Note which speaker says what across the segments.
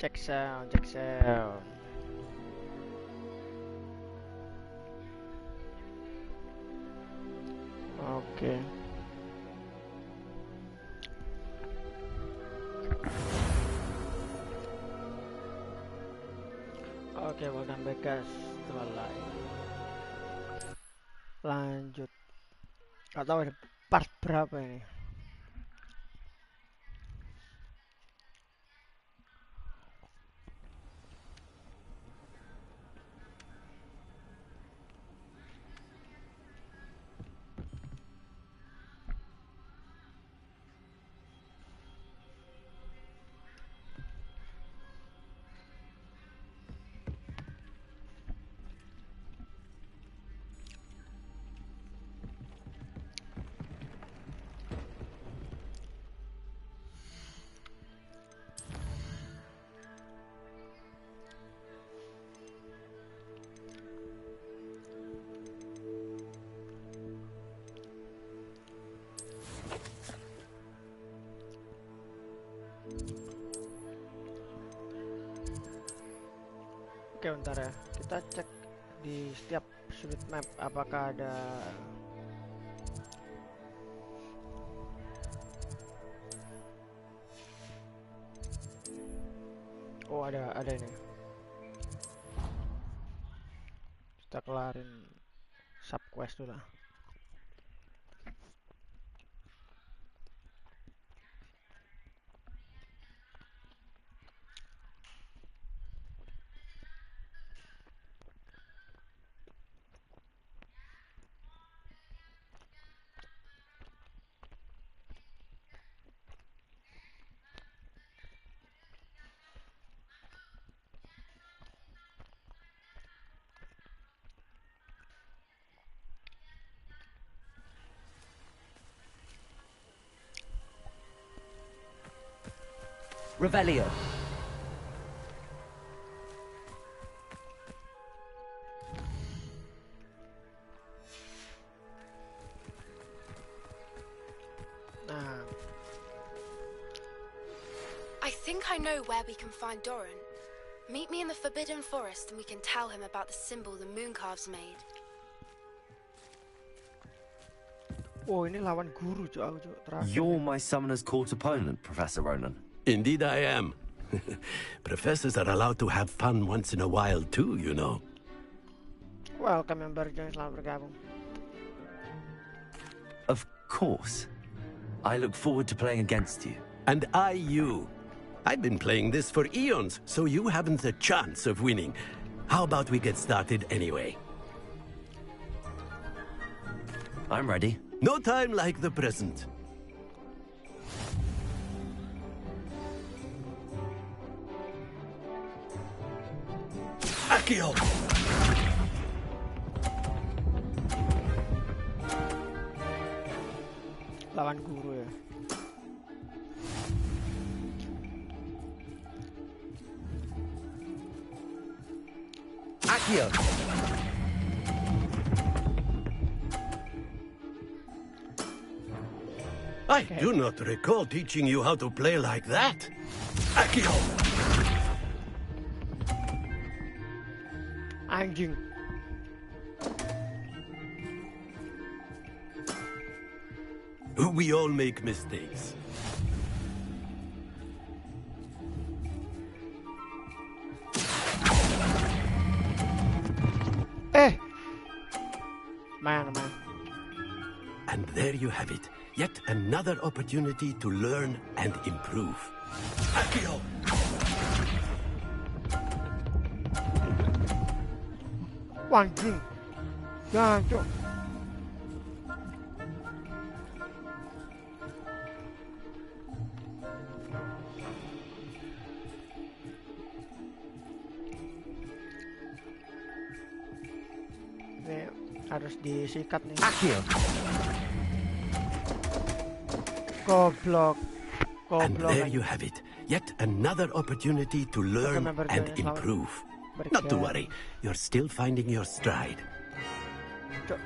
Speaker 1: Cek sound, cek sound. Oke. Oke, welcome back guys. Setelah live. Lanjut. Gak tahu ada part berapa ini. Oke, bentar ya. Kita cek di setiap sudut map apakah ada Oh, ada ini. Kita kelarin sub quest dulu lah.
Speaker 2: Revelio.
Speaker 1: Nah,
Speaker 3: I think I know where we can find Doran. Meet me in the Forbidden Forest and we can tell him about the symbol the Mooncalves made.
Speaker 1: oh ini lawan guru Cuk, aku Cuk, terakhir.
Speaker 2: You're my summoner's court opponent, Professor Ronan.
Speaker 4: Indeed I am. Professors are allowed to have fun once in a while too, you know.
Speaker 1: Welcome yang baru join, selamat bergabung.
Speaker 2: Of course. I look forward to playing against you.
Speaker 4: And I you. I've been playing this for eons, so you haven't a chance of winning. How about we get started anyway?
Speaker 2: I'm ready.
Speaker 4: No time like the present. Accio!
Speaker 1: Lawan guru ya.
Speaker 2: Accio!
Speaker 4: I do not recall teaching you how to play like that. Accio!
Speaker 1: Anjing.
Speaker 4: We all make mistakes.
Speaker 1: Man.
Speaker 4: And there you have it. Yet another opportunity to learn and improve. Accio!
Speaker 1: Anjing. Jangan Cuk. Ini harus disikat nih.
Speaker 2: Accio!
Speaker 1: Goblok.
Speaker 4: And there
Speaker 1: Goblok.
Speaker 4: you have it. Yet another opportunity to learn
Speaker 1: Remember
Speaker 4: and
Speaker 1: the-
Speaker 4: improve. Not to worry, you're still finding your stride.
Speaker 1: Cuk.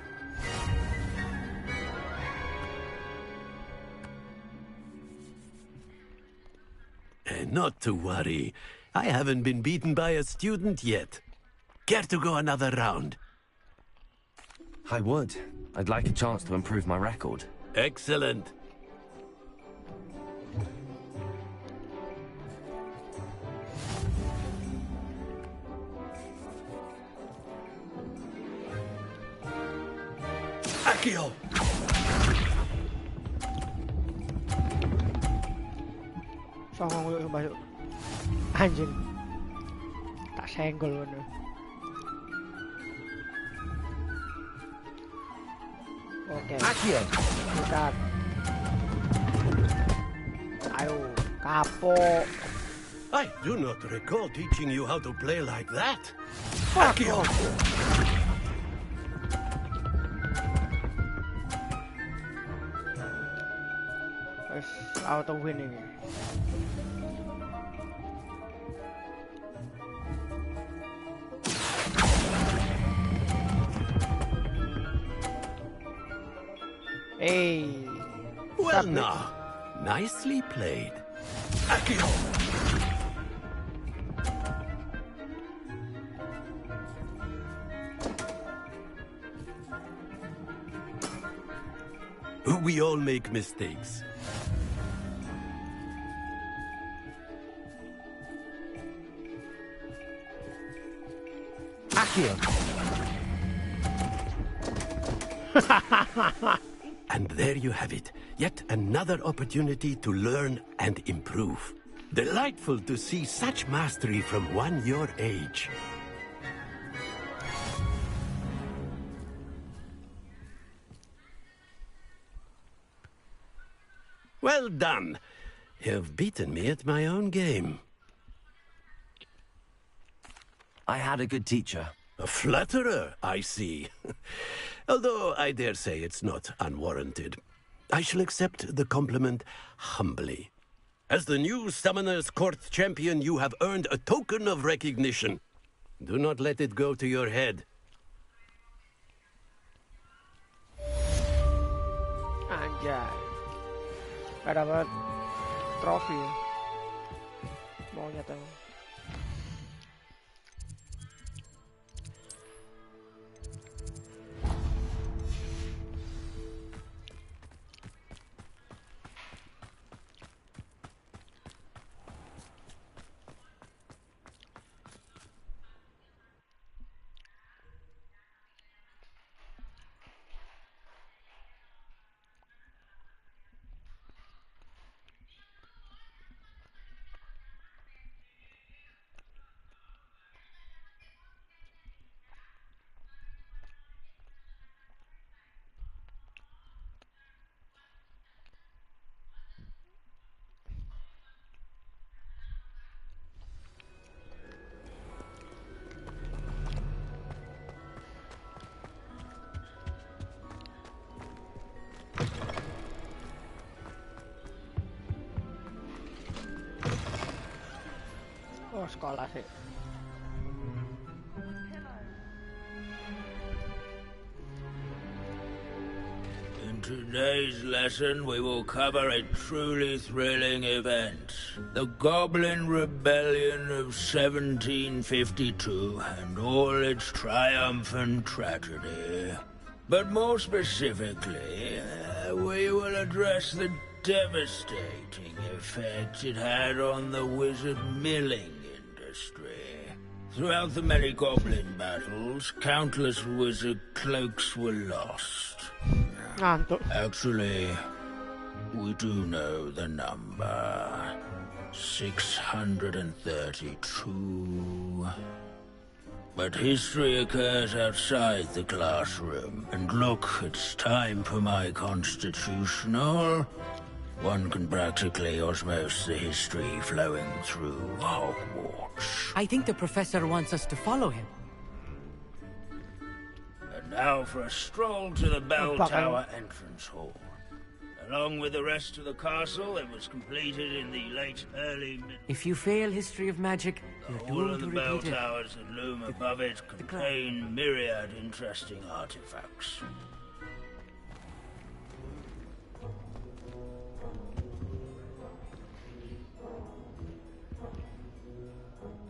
Speaker 4: Not to worry. I haven't been beaten by a student yet. Care to go another round?
Speaker 2: I would. I'd like a chance to improve my record.
Speaker 4: Excellent. Akio!
Speaker 1: Songong lu masuk. Anjing. Tak senggol bener. Oke.
Speaker 2: Akio!
Speaker 1: Bukan. Ayo, kapok.
Speaker 4: I do not recall teaching you how to play like that.
Speaker 1: Fuck
Speaker 4: Akio!
Speaker 1: off. Wes auto winning. Hey.
Speaker 4: Well
Speaker 1: Stop it.
Speaker 4: now, nicely played. Akio! We all make mistakes.
Speaker 2: Akio!
Speaker 4: And there you have it. Yet another opportunity to learn and improve. Delightful to see such mastery from one your age. Well done. You've beaten me at my own game.
Speaker 2: I had a good teacher.
Speaker 4: A flatterer, I see. Although I dare say it's not unwarranted. I shall accept the compliment humbly. As the new Summoner's Court champion, you have earned a token of recognition. Do not let it go to your head.
Speaker 1: Anjay. Gak dapat trofi. Maunya tuh. Oh, sekolah sih.
Speaker 5: In today's lesson, we will cover a truly thrilling event. The Goblin Rebellion of 1752 and all its triumphant tragedy. But more specifically, we will address the devastating effect it had on the wizard milling industry. Throughout the many goblin battles, countless wizard cloaks were lost.
Speaker 1: Ngantuk.
Speaker 5: Actually, we do know the number. 632. But history occurs outside the classroom. And look, it's time for my constitutional. One can practically osmose the history flowing through Hogwarts.
Speaker 6: I think the professor wants us to follow him.
Speaker 5: And now for a stroll to the Bell
Speaker 1: Fuck.
Speaker 5: Tower entrance hall. Along with the rest of the castle, it was completed in the early mid.
Speaker 6: If you fail history of magic, you're
Speaker 5: All of
Speaker 6: doomed to
Speaker 5: the bell
Speaker 6: repeat it.
Speaker 5: towers that loom above it contain myriad interesting artifacts.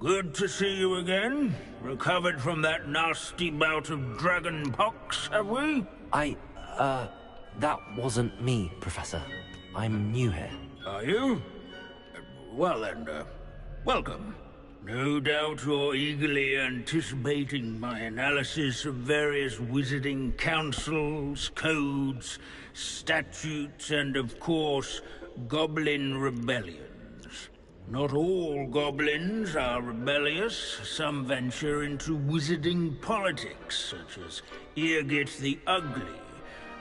Speaker 5: Good to see you again. Recovered from that nasty bout of dragon pox, have we?
Speaker 2: That wasn't me, Professor. I'm new here.
Speaker 5: Are you? Well then, welcome. No doubt you're eagerly anticipating my analysis of various wizarding councils, codes, statutes, and of course, goblin rebellions. Not all goblins are rebellious. Some venture into wizarding politics, such as Irgit the Ugly.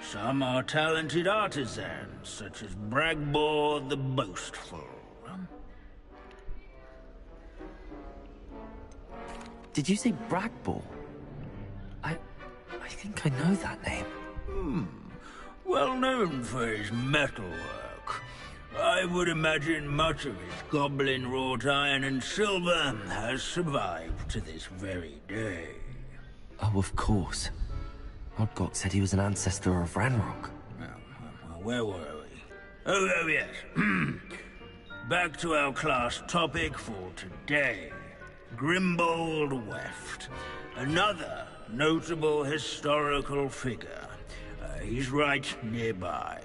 Speaker 5: Some are talented artisans, such as Bragbor the Boastful.
Speaker 2: Did you say Bragbor? I think I know that name.
Speaker 5: Well known for his metalwork. I would imagine much of his goblin wrought iron and silver has survived to this very day.
Speaker 2: Oh, of course. Odgok said he was an ancestor of Ranrock.
Speaker 5: Where were we? Oh yes. Back to our class topic for today. Grimbold Weft. Another notable historical figure. He's right nearby.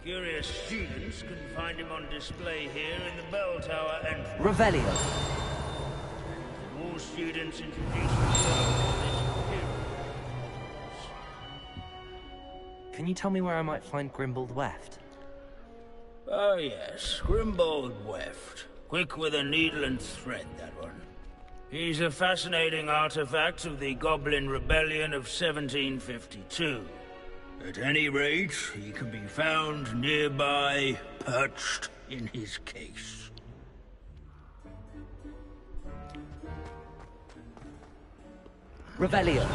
Speaker 5: Curious students can find him on display here in the bell tower entrance.
Speaker 6: Revelio.
Speaker 5: All students introduce themselves to this period.
Speaker 2: Can you tell me where I might find Grimbold Weft?
Speaker 5: Oh yes, Grimbold Weft. Quick with a needle and thread, that one. He's a fascinating artifact of the Goblin Rebellion of 1752. At any rate, he can be found nearby, perched in his case.
Speaker 6: Revelio.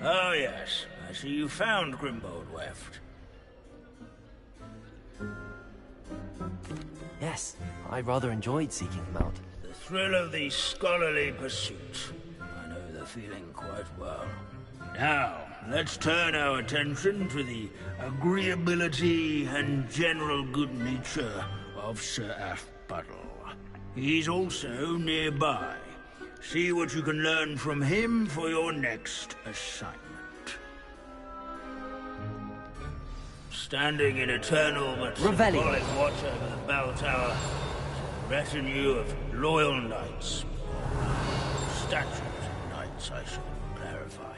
Speaker 5: Oh yes, I see you found Grimbold Weft.
Speaker 2: Yes, I rather enjoyed seeking him out.
Speaker 5: The thrill of the scholarly pursuit. I know the feeling quite well. Now, let's turn our attention to the agreeability and general good nature of Sir Athbuddle. He's also nearby. See what you can learn from him for your next assignment. Standing in eternal but symbolic watch over the bell tower is a retinue of loyal knights. Statues of knights, I should clarify.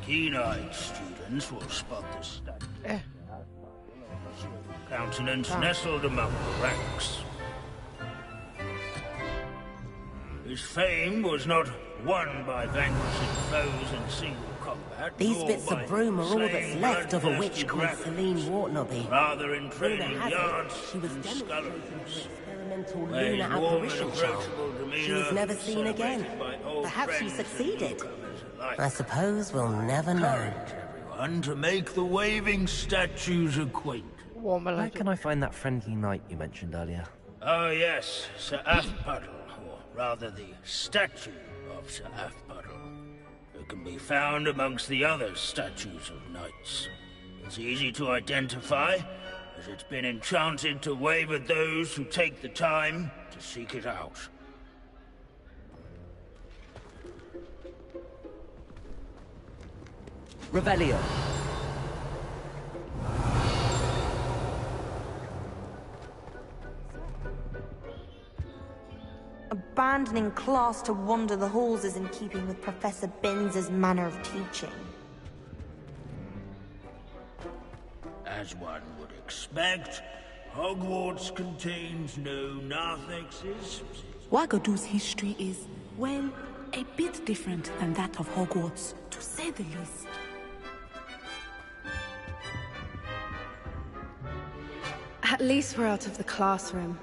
Speaker 5: Keen-eyed students will spot the statue. Countenance nestled among the ranks. His fame was not won by vanquishing foes in single combat.
Speaker 7: These bits of broom are all that's left of a witch called Celine Wartnobby.
Speaker 5: Rather in training
Speaker 7: Rumor has
Speaker 5: yards
Speaker 7: it she was
Speaker 5: and
Speaker 7: demonstrating
Speaker 5: sculleries.
Speaker 7: her experimental
Speaker 5: Where
Speaker 7: lunar
Speaker 5: his warm and
Speaker 7: apparition charm.
Speaker 5: approachable demeanor
Speaker 7: She was never
Speaker 5: was
Speaker 7: seen again.
Speaker 5: celebrated by old
Speaker 7: Perhaps she
Speaker 5: friends and
Speaker 7: succeeded.
Speaker 5: newcomers alike.
Speaker 7: I suppose we'll never know.
Speaker 5: Encourage everyone to make the waving statues acquainted.
Speaker 2: Where can I find that friendly knight you mentioned earlier?
Speaker 5: Oh yes, Sir Athbuddle, or rather the statue of Sir Athbuddle, who can be found amongst the other statues of knights. It's easy to identify, as it's been enchanted to wave at those who take the time to seek it out.
Speaker 6: Revelio.
Speaker 8: Abandoning class to wander the halls is in keeping with Professor Binns's manner of teaching.
Speaker 5: As one would expect, Hogwarts contains no narthexes.
Speaker 9: Wagadu's history is, well, a bit different than that of Hogwarts, to say the least.
Speaker 3: At least we're out of the classroom.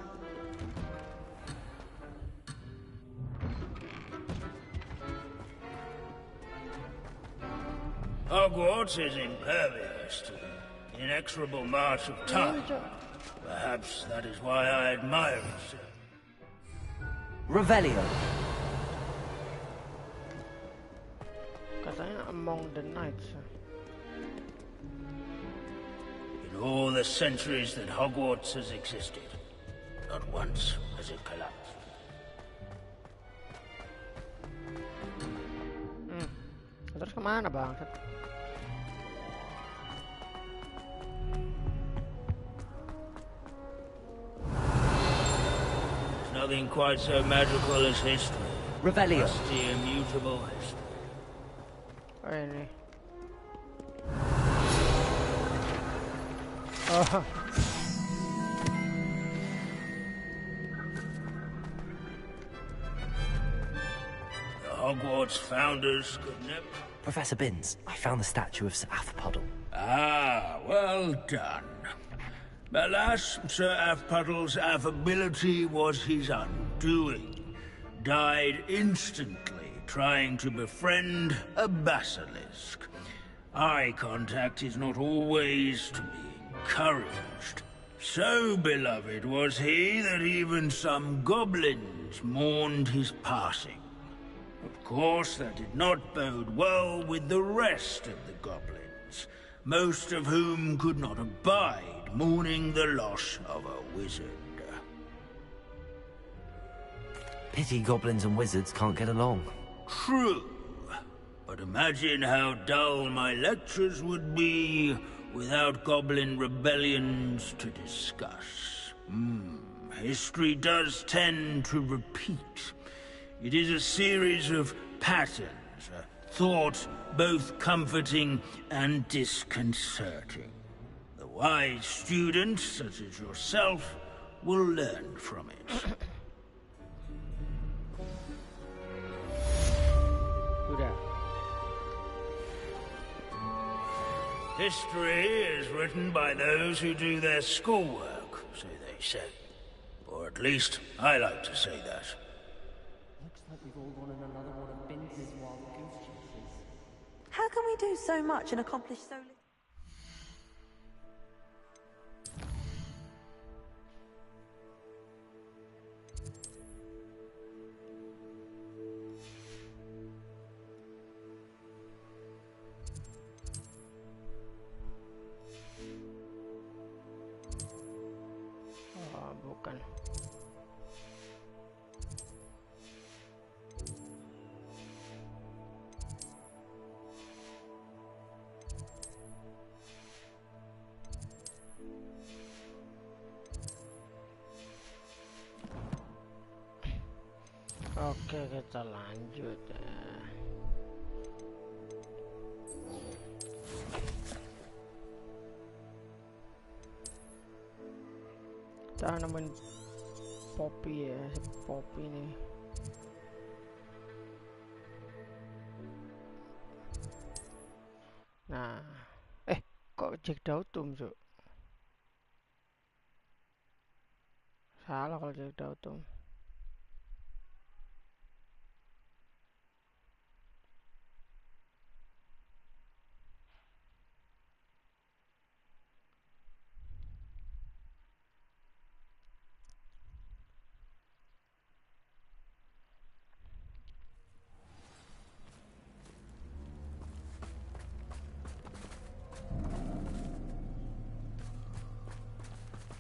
Speaker 5: Hogwarts is impervious to the inexorable march of time. Perhaps that is why I admire it so.
Speaker 6: Revelio.
Speaker 1: Katanya among the knights.
Speaker 5: In all the centuries that Hogwarts has existed, not once has it collapsed.
Speaker 1: Terus kemana bang?
Speaker 5: There's nothing quite so magical as history.
Speaker 2: Revelio.
Speaker 5: Rusty, immutable history.
Speaker 1: Oh ini. Oh.
Speaker 5: The Hogwarts founders could never...
Speaker 2: Professor Binns, I found the statue of Sir Afpuddle.
Speaker 5: Ah, well done. Alas, Sir Afpuddle's affability was his undoing. Died instantly trying to befriend a basilisk. Eye contact is not always to be encouraged. So beloved was he that even some goblins mourned his passing. Of course, that did not bode well with the rest of the goblins, most of whom could not abide mourning the loss of a wizard.
Speaker 2: Pity goblins and wizards can't get along.
Speaker 5: True. But imagine how dull my lectures would be without goblin rebellions to discuss. History does tend to repeat. It is a series of patterns, a thought both comforting and disconcerting. The wise student, such as yourself, will learn from it.
Speaker 1: Udah.
Speaker 5: History is written by those who do their schoolwork, so they say. Or at least, I like to say that.
Speaker 6: Looks like we've all gone in another one of Binns' wild goose chases.
Speaker 8: How can we do so much and accomplish so little?
Speaker 1: Oh, bukan. Oke, kita lanjut ya. Kita nemuin Poppy ya, si Poppy nih. Nah, kok Jack Dautum, Cuk? Salah kalau Jack Dautum.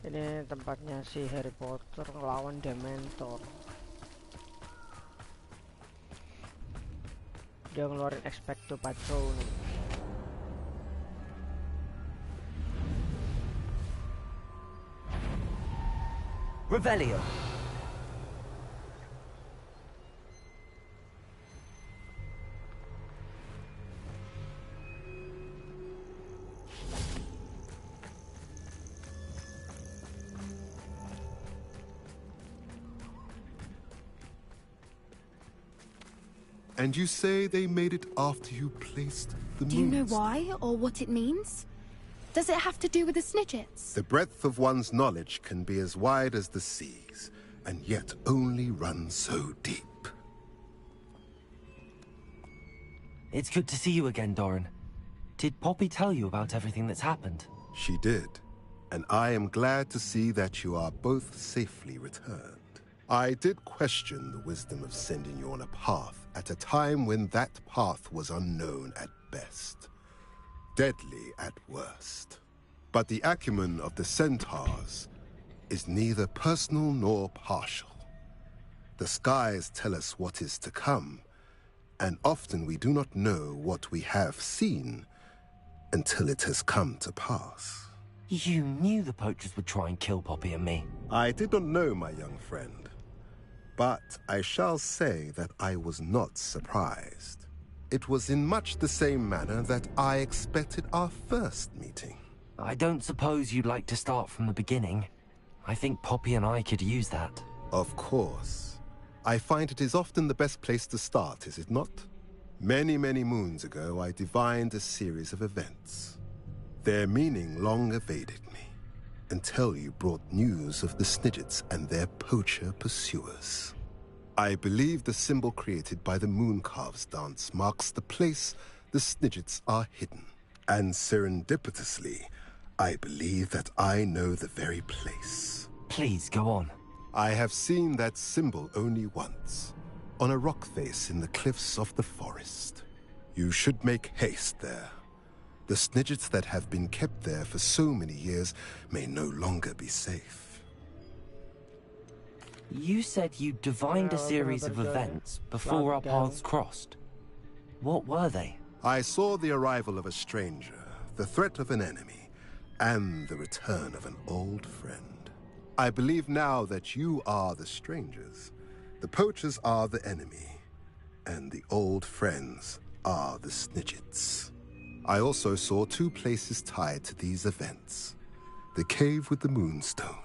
Speaker 1: Ini tempatnya si Harry Potter ngelawan Dementor. Dia ngeluarin Expecto Patronum.
Speaker 2: Revelio.
Speaker 10: And you say they made it after you placed the moon?
Speaker 3: Do you know why, or what it means? Does it have to do with the Snidgets?
Speaker 10: The breadth of one's knowledge can be as wide as the seas, and yet only run so deep.
Speaker 2: It's good to see you again, Doran. Did Poppy tell you about everything that's happened?
Speaker 10: She did, and I am glad to see that you are both safely returned. I did question the wisdom of sending you on a path at a time when that path was unknown at best, deadly at worst. But the acumen of the centaurs is neither personal nor partial. The skies tell us what is to come, and often we do not know what we have seen until it has come to pass.
Speaker 2: You knew the poachers would try and kill Poppy and me.
Speaker 10: I did not know, my young friend, but I shall say that I was not surprised. It was in much the same manner that I expected our first meeting.
Speaker 2: I don't suppose you'd like to start from the beginning. I think Poppy and I could use that.
Speaker 10: Of course. I find it is often the best place to start, is it not? Many, many moons ago, I divined a series of events. Their meaning long evaded me, until you brought news of the Snidgets and their poacher pursuers. I believe the symbol created by the Mooncalves dance marks the place the Snidgets are hidden. And serendipitously, I believe that I know the very place.
Speaker 2: Please, go on.
Speaker 10: I have seen that symbol only once, on a rock face in the cliffs of the forest. You should make haste there. The Snidgets that have been kept there for so many years may no longer be safe.
Speaker 2: You said you divined a series of events before our paths crossed. What were they?
Speaker 10: I saw the arrival of a stranger, the threat of an enemy, and the return of an old friend. I believe now that you are the strangers, the poachers are the enemy, and the old friends are the Snidgets. I also saw two places tied to these events: the cave with the moonstone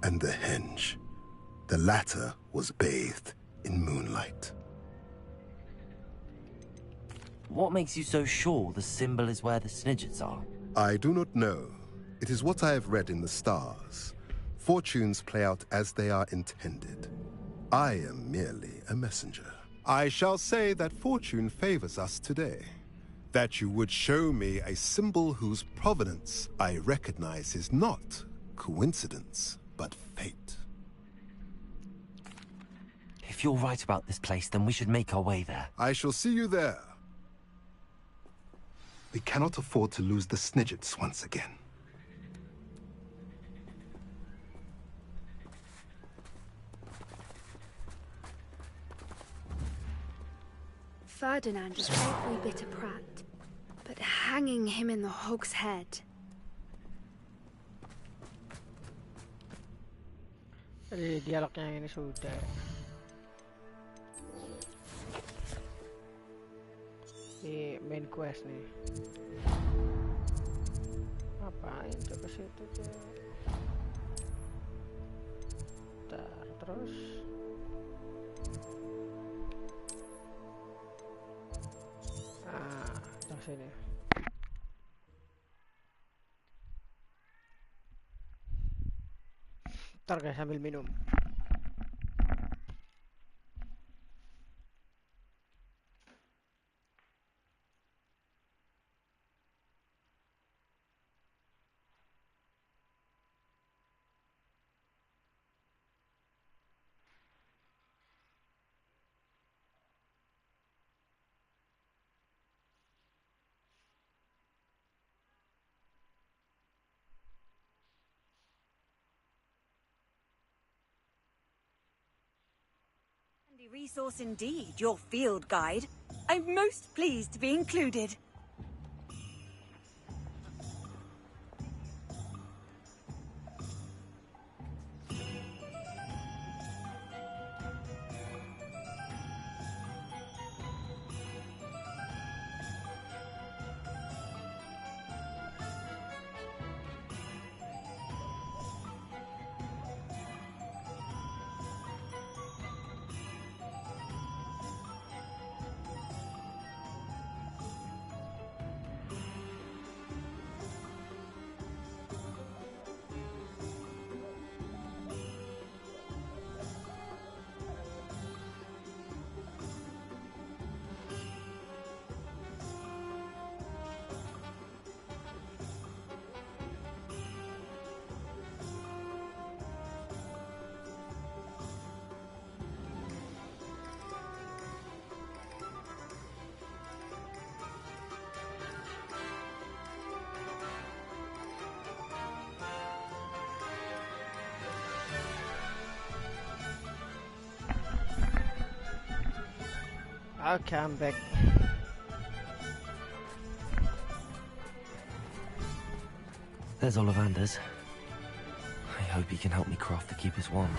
Speaker 10: and the henge. The latter was bathed in moonlight.
Speaker 2: What makes you so sure the symbol is where the Snidgets are?
Speaker 10: I do not know. It is what I have read in the stars. Fortunes play out as they are intended. I am merely a messenger. I shall say that fortune favors us today. That you would show me a symbol whose provenance I recognize is not coincidence, but fate.
Speaker 2: If you're right about this place, then we should make our way there.
Speaker 10: I shall see you there. We cannot afford to lose the Snidgets once again.
Speaker 3: Ferdinand is every bit a prat, but hanging him in the hog's head.
Speaker 1: Jadi dialognya yang ini sudah. Ini main quest nih. Ngapain coba situ tuh? Terus. Terus sini. Ntar guys sambil minum.
Speaker 11: Resource indeed, your field guide. I'm most pleased to be included.
Speaker 1: Okay, I'm back.
Speaker 2: There's Ollivander's. I hope he can help me craft the Keeper's wand.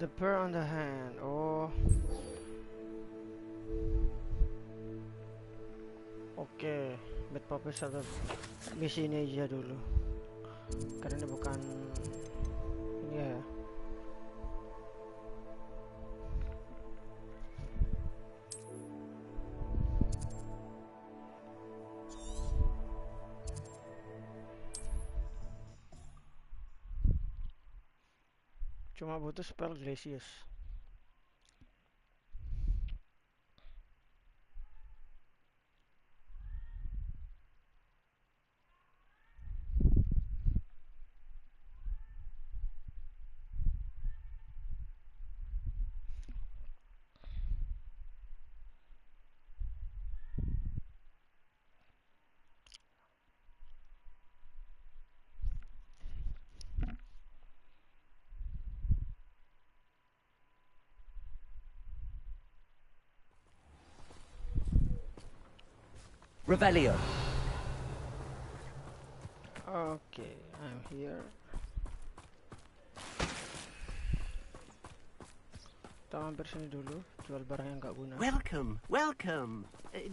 Speaker 1: The pearl on the hand. Oh. Oke, Bad Puppies atau misi ini aja dulu. Karena ini bukan ini ya. Cuma butuh spell Glacius.
Speaker 2: Revelio.
Speaker 1: Okay, I'm here. Kita mampir sini dulu, jual barang yang gak guna.
Speaker 4: Welcome, welcome.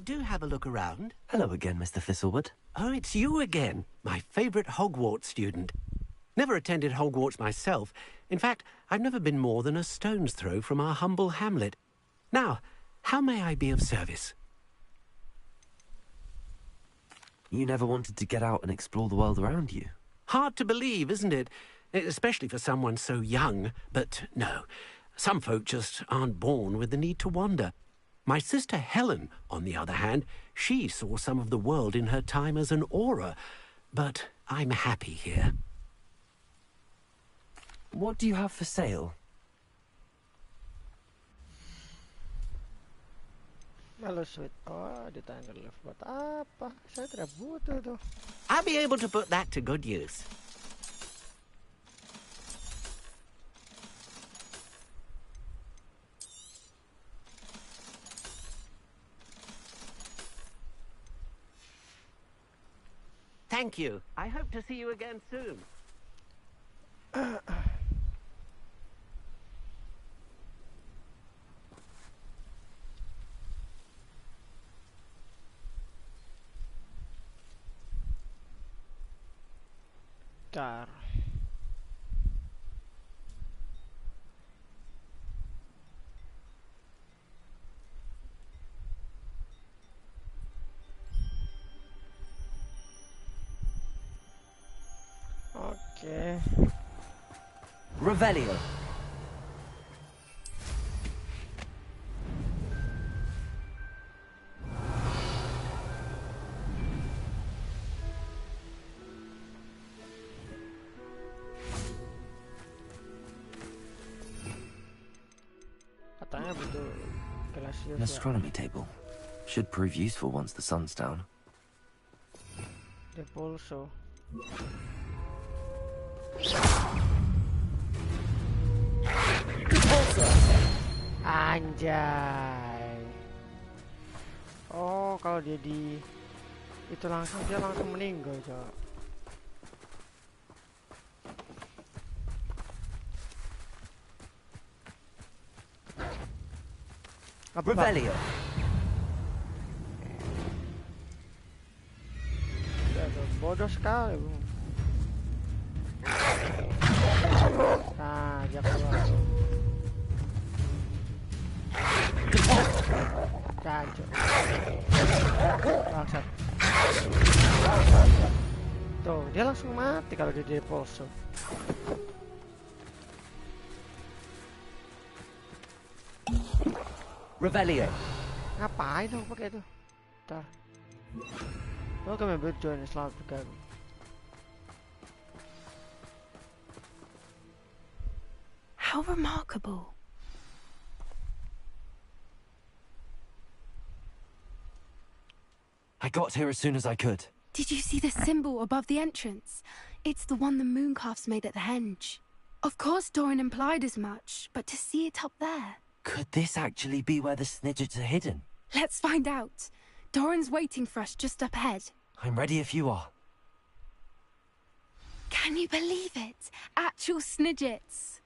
Speaker 4: Do have a look around.
Speaker 2: Hello again, Mr. Thistlewood.
Speaker 4: Oh, it's you again, my favorite Hogwarts student. Never attended Hogwarts myself. In fact, I've never been more than a stone's throw from our humble hamlet. Now, how may I be of service?
Speaker 2: You never wanted to get out and explore the world around you?
Speaker 4: Hard to believe, isn't it? Especially for someone so young. But no, some folk just aren't born with the need to wander. My sister Helen, on the other hand, she saw some of the world in her time as an aura. But I'm happy here.
Speaker 2: What do you have for sale?
Speaker 1: Halo sweet. Oh, ditanya left buat apa? Saya tidak butuh tuh.
Speaker 4: I'll be able to put that to good use. Thank you. I hope to see you again soon.
Speaker 1: Bentar. Oke.
Speaker 2: Revelio.
Speaker 1: Katanya butuh Glacius
Speaker 2: An
Speaker 1: ya.
Speaker 2: astronomy table. Should prove useful once the sun's down.
Speaker 1: The pulso. Anjay. Oh, kalau dia di itu langsung dia langsung meninggal, Cok.
Speaker 2: Revelio.
Speaker 1: Bodoh sekali, Bung. Nah, dia keluar. Kacau. Bangsat. Tuh, dia langsung mati kalau dia di pulso.
Speaker 2: Revelio.
Speaker 1: Ngapain dong pakai itu? Bentar. Welcome and join Islam bergabung.
Speaker 3: How remarkable.
Speaker 2: I got here as soon as I could.
Speaker 3: Did you see the symbol above the entrance? It's the one the mooncalves made at the henge. Of course Doran implied as much, but to see it up there...
Speaker 2: Could this actually be where the Snidgets are hidden?
Speaker 3: Let's find out. Doran's waiting for us just up ahead.
Speaker 2: I'm ready if you are.
Speaker 3: Can you believe it? Actual Snidgets.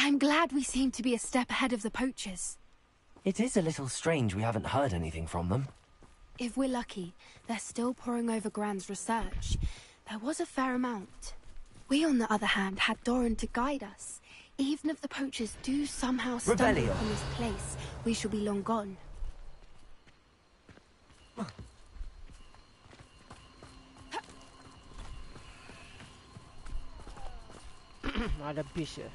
Speaker 3: I'm glad we seem to be a step ahead of the poachers.
Speaker 2: It is a little strange we haven't heard anything from them.
Speaker 3: If we're lucky, they're still poring over Gran's research. There was a fair amount. We, on the other hand, had Doran to guide us. Even if the poachers do somehow stumble
Speaker 2: Rebellion.
Speaker 3: upon this place, we shall be long gone.
Speaker 1: Ada bis ya.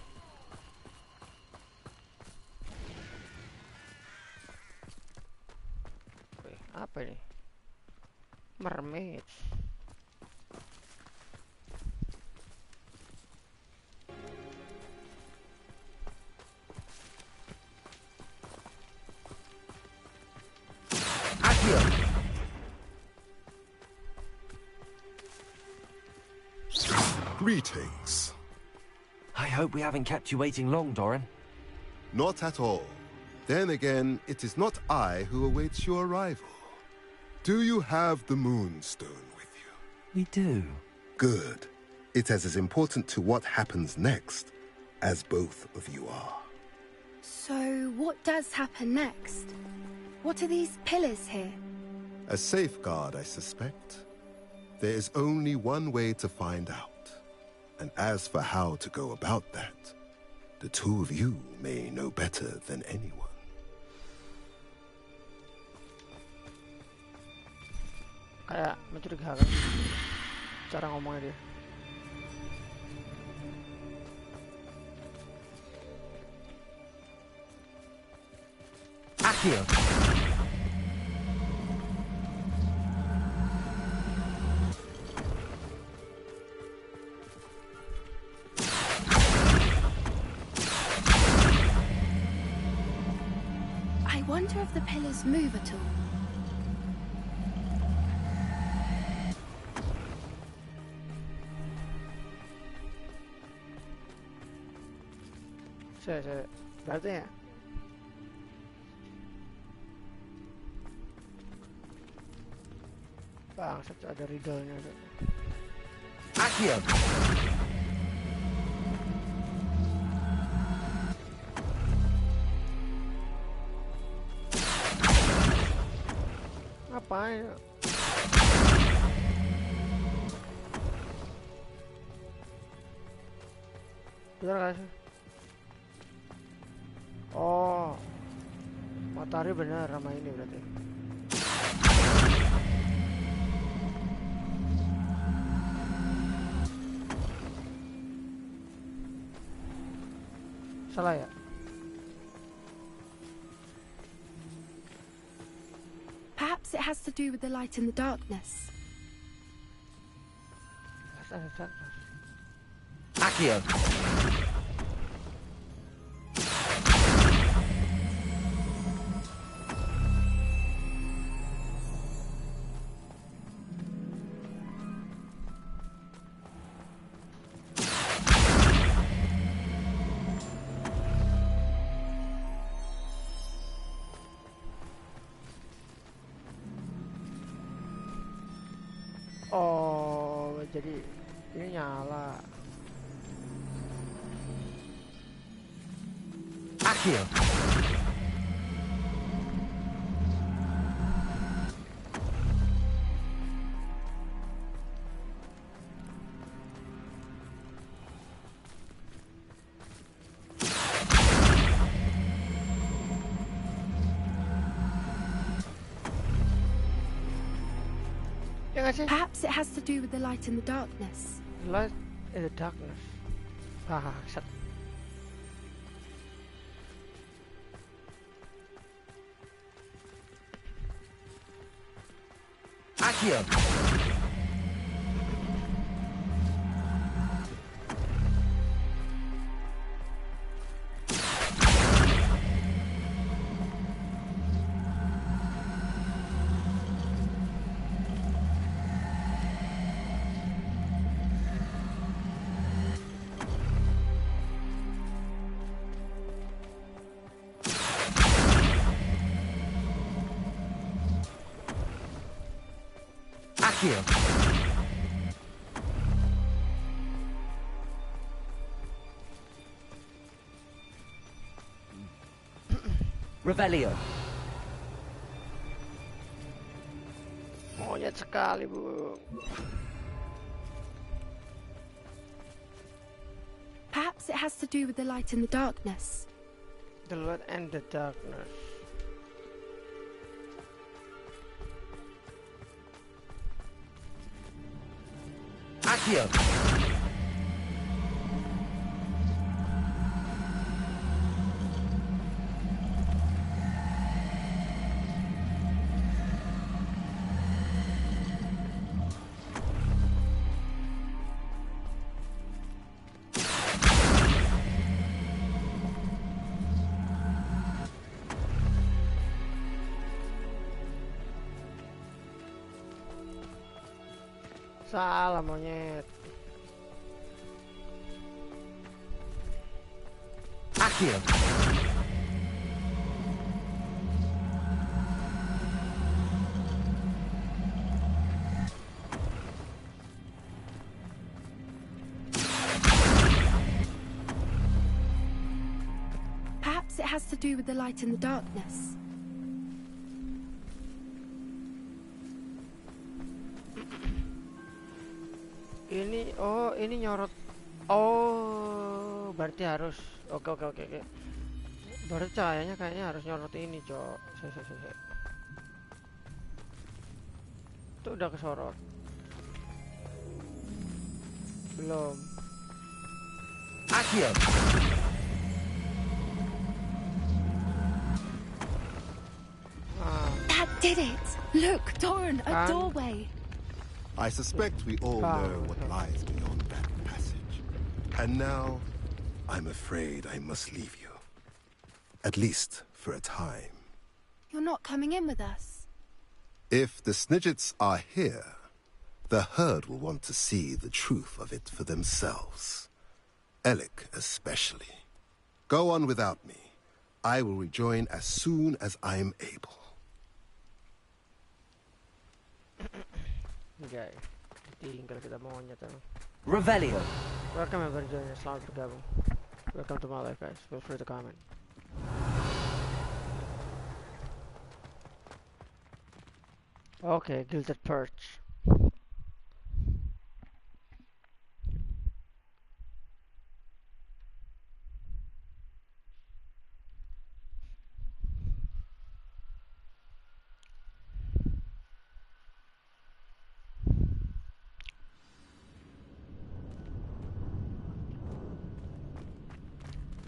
Speaker 1: Wih, apa ini? Mermaid.
Speaker 10: Greetings.
Speaker 2: I hope we haven't kept you waiting long, Doran.
Speaker 10: Not at all. Then again, it is not I who awaits your arrival. Do you have the Moonstone with you?
Speaker 2: We do.
Speaker 10: Good. It is as important to what happens next as both of you are.
Speaker 3: So, what does happen next? What are these pillars here?
Speaker 10: A safeguard, I suspect. There is only one way to find out. And as for how to go about that, the two of you may know better than anyone.
Speaker 1: Kayak mencurigakan cara ngomongnya dia.
Speaker 2: Accio.
Speaker 3: I wonder if the pillars move at all.
Speaker 1: Saya berarti ya. Bangsat, ada riddle-nya.
Speaker 2: Accio.
Speaker 1: Ngapain? Bener gak sih? Oh, matahari bener sama ini berarti. Salah ya?
Speaker 3: Perhaps it has to do with the light in the darkness.
Speaker 2: Accio.
Speaker 1: Oh, jadi ini nyala.
Speaker 2: Accio.
Speaker 3: Perhaps it has to do with the light in the darkness.
Speaker 1: Light in the darkness. Bangsat.
Speaker 2: Accio. Accio. Revelio.
Speaker 1: Monyet sekali, Bu.
Speaker 3: Perhaps it has to do with the light and the darkness.
Speaker 1: The light and the darkness.
Speaker 2: Accio.
Speaker 1: Salah monyet.
Speaker 2: Accio.
Speaker 3: Perhaps it has to do with the light and the darkness.
Speaker 1: Ini nyorot. Oh, berarti harus. Oke. Berarti cahayanya kayaknya harus nyorot ini, Cok. Itu udah kesorot. Belum.
Speaker 2: Accio.
Speaker 3: That did it! Look, Doran, a doorway.
Speaker 10: I suspect we all know what lies beyond that passage. And now, I'm afraid I must leave you. At least for a time.
Speaker 3: You're not coming in with us.
Speaker 10: If the Snidgets are here, the herd will want to see the truth of it for themselves. Alec especially. Go on without me. I will rejoin as soon as I'm able.
Speaker 1: Enggak, tinggal kita monyet.
Speaker 2: Revelio.
Speaker 1: Welcome everyone, selamat bergabung. Welcome to my life, guys. Feel free to comment. Okay, Gilded Perch.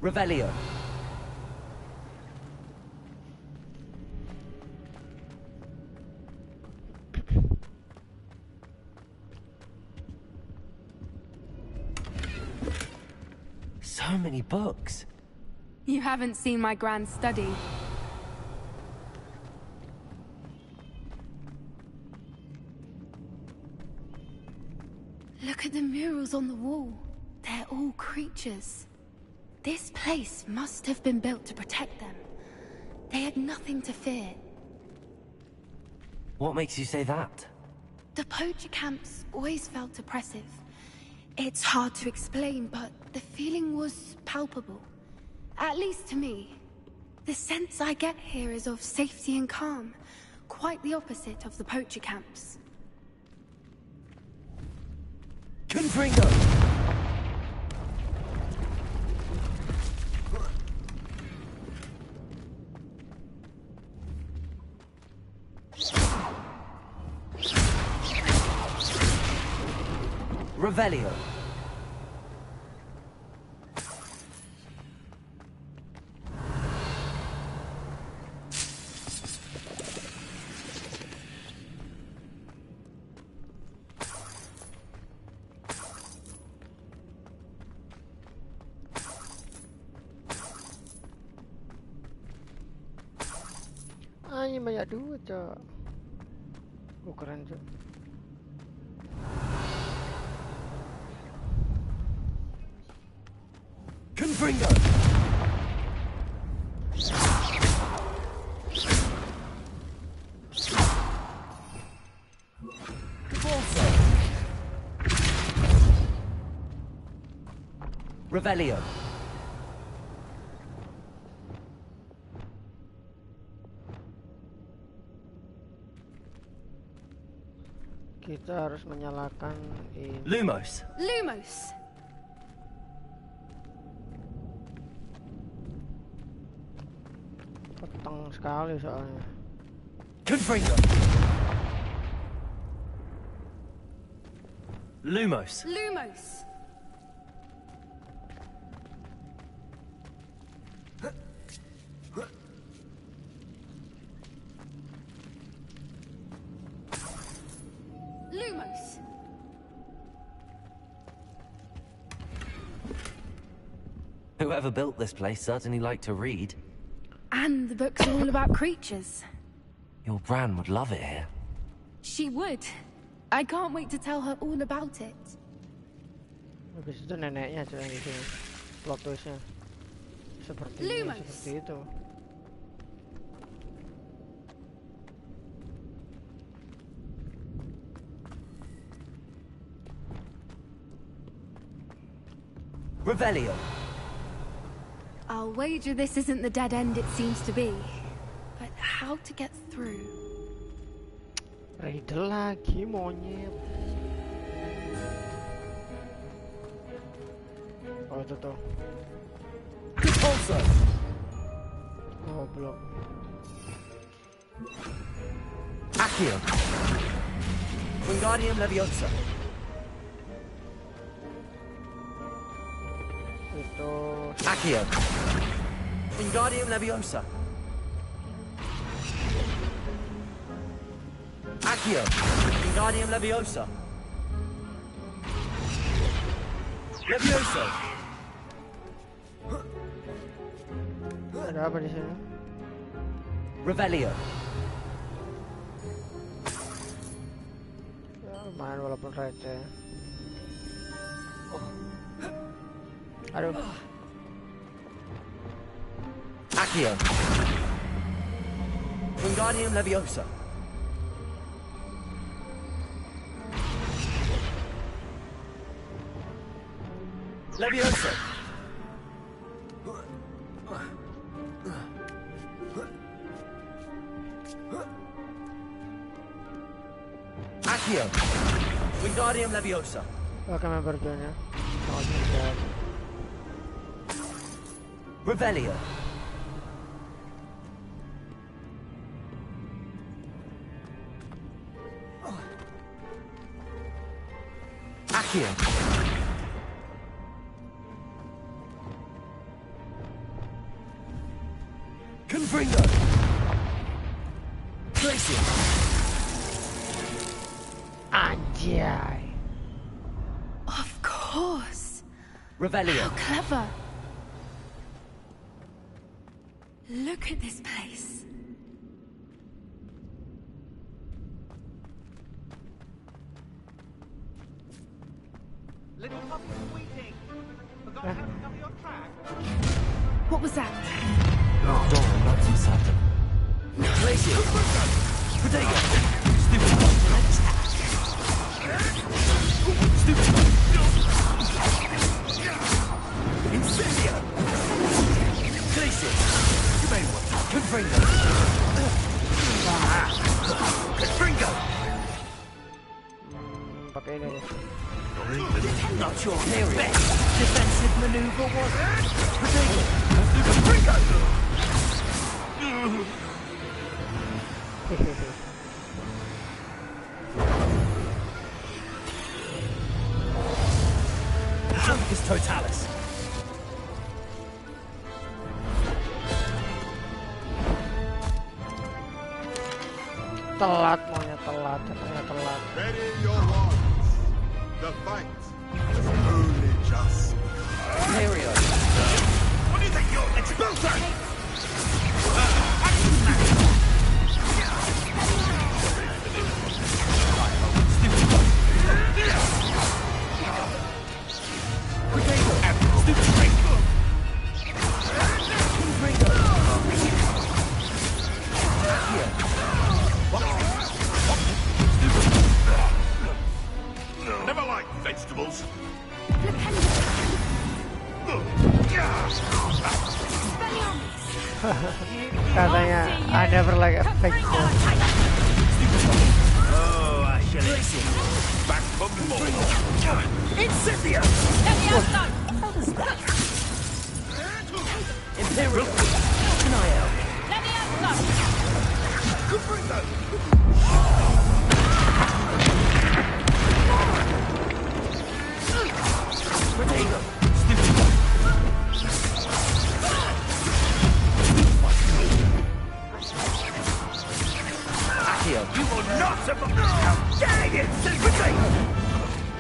Speaker 2: Revelio. So many books.
Speaker 3: You haven't seen my grand study. Look at the murals on the wall. They're all creatures. This place must have been built to protect them. They had nothing to fear.
Speaker 2: What makes you say that?
Speaker 3: The poacher camps always felt oppressive. It's hard to explain, but the feeling was palpable. At least to me. The sense I get here is of safety and calm. Quite the opposite of the poacher camps.
Speaker 2: Confringo! Revelio.
Speaker 1: Ini banyak duit, Cok. Keren, Cok.
Speaker 2: Confringo! Revelio.
Speaker 1: Kita harus menyalakan ini.
Speaker 2: Lumos.
Speaker 3: Lumos.
Speaker 1: Peteng sekali soalnya.
Speaker 2: Confringo. Lumos.
Speaker 3: Lumos. Lumos.
Speaker 2: Whoever built this place certainly liked to read.
Speaker 3: And the books are all about creatures.
Speaker 2: Your Bran would love it here.
Speaker 3: She would. I can't wait to tell her all about it.
Speaker 1: Habis itu neneknya tuh yang itu plot twistnya seperti itu.
Speaker 2: Revelio.
Speaker 3: I'll wager this isn't the dead end it seems to be. But how to get through?
Speaker 1: Riddle lagi monyet. Oh itu tuh.
Speaker 2: Repulsor.
Speaker 1: Goblok.
Speaker 2: Accio. Wingardium Leviosa.
Speaker 1: Itu
Speaker 2: Accio. Wingardium Leviosa. Accio. Wingardium Leviosa. Leviosa.
Speaker 1: ada apa di sini?
Speaker 2: Revelio.
Speaker 1: Ya, lumayan walaupun receh. Aduh.
Speaker 2: Accio. Wingardium Leviosa. Leviosa. Accio. Wingardium Leviosa.
Speaker 1: Oke, membernya.
Speaker 2: Revelio. Accio. Confringo. Glacier.
Speaker 1: Anjay.
Speaker 3: Of course.
Speaker 2: Revelio.
Speaker 3: How clever. Look at this place.
Speaker 12: Little puppy squeaking. Forgot how to cover your track.
Speaker 3: What was that?
Speaker 2: Dora locked himself. Glacier. Protego. Stupid. Stupid. Incendio. Glacier. You may want to. Confringo. Confringo.
Speaker 1: Pakai ini deh.
Speaker 2: Not your best defensive maneuver, was it? Protego. Confringo. Juncus Totalis.
Speaker 1: Telat maunya telat, katanya telat.
Speaker 10: Ready your wands. The fight is only just.
Speaker 2: Imperial.
Speaker 12: What do you think you're expulsor? Never liked vegetables.
Speaker 1: Katanya, I never like a fake girl.
Speaker 5: Oh, I shall back for more. Incendio!
Speaker 2: Imperial! How can I help?
Speaker 5: You will not survive! How dare you!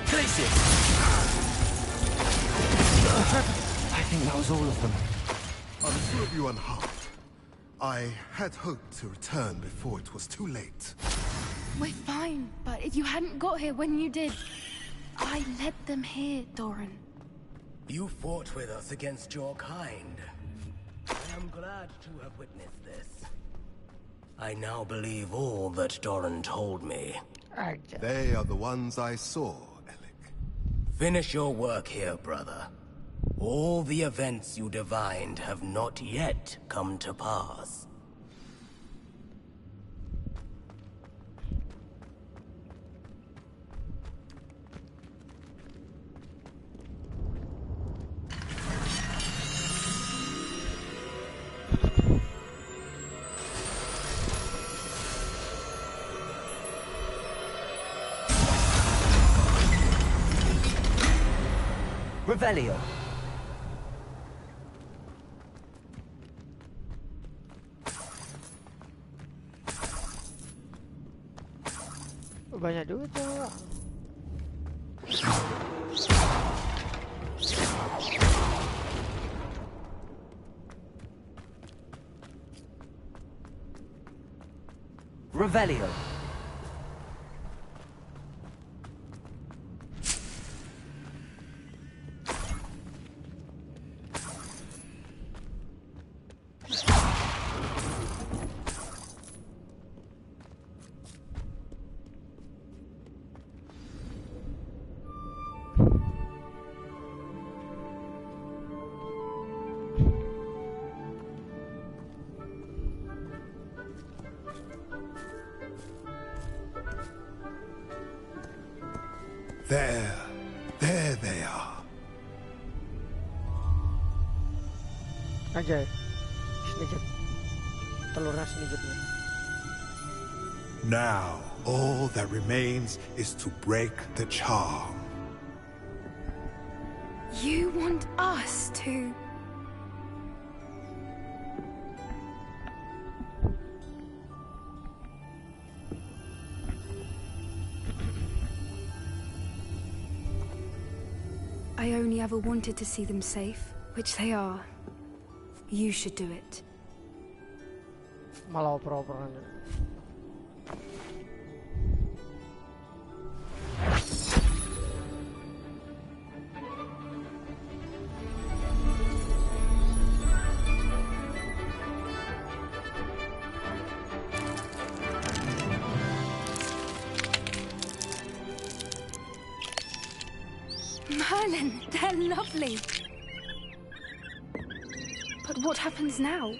Speaker 2: Glacius! I think that was all of them.
Speaker 10: I'm sure of you unharmed. I had hoped to return before it was too late.
Speaker 3: We're fine, but if you hadn't got here when you did, I led them here, Doran.
Speaker 13: You fought with us against your kind. I am glad to have witnessed this. I now believe all that Doran told me.
Speaker 10: They are the ones I saw, Alec.
Speaker 13: Finish your work here, brother. All the events you divined have not yet come to pass.
Speaker 2: Revelio.
Speaker 1: Banyak duit ya.
Speaker 2: Revelio.
Speaker 10: There they are.
Speaker 1: Ajaib. Snidget. Telurnya snidgetnya.
Speaker 10: Now, all that remains is to break the charm.
Speaker 3: You want us to... I only ever wanted to see them safe, which they are. You should do it.
Speaker 1: Malah oper-operan.
Speaker 3: Merlin, they're lovely. But what happens now?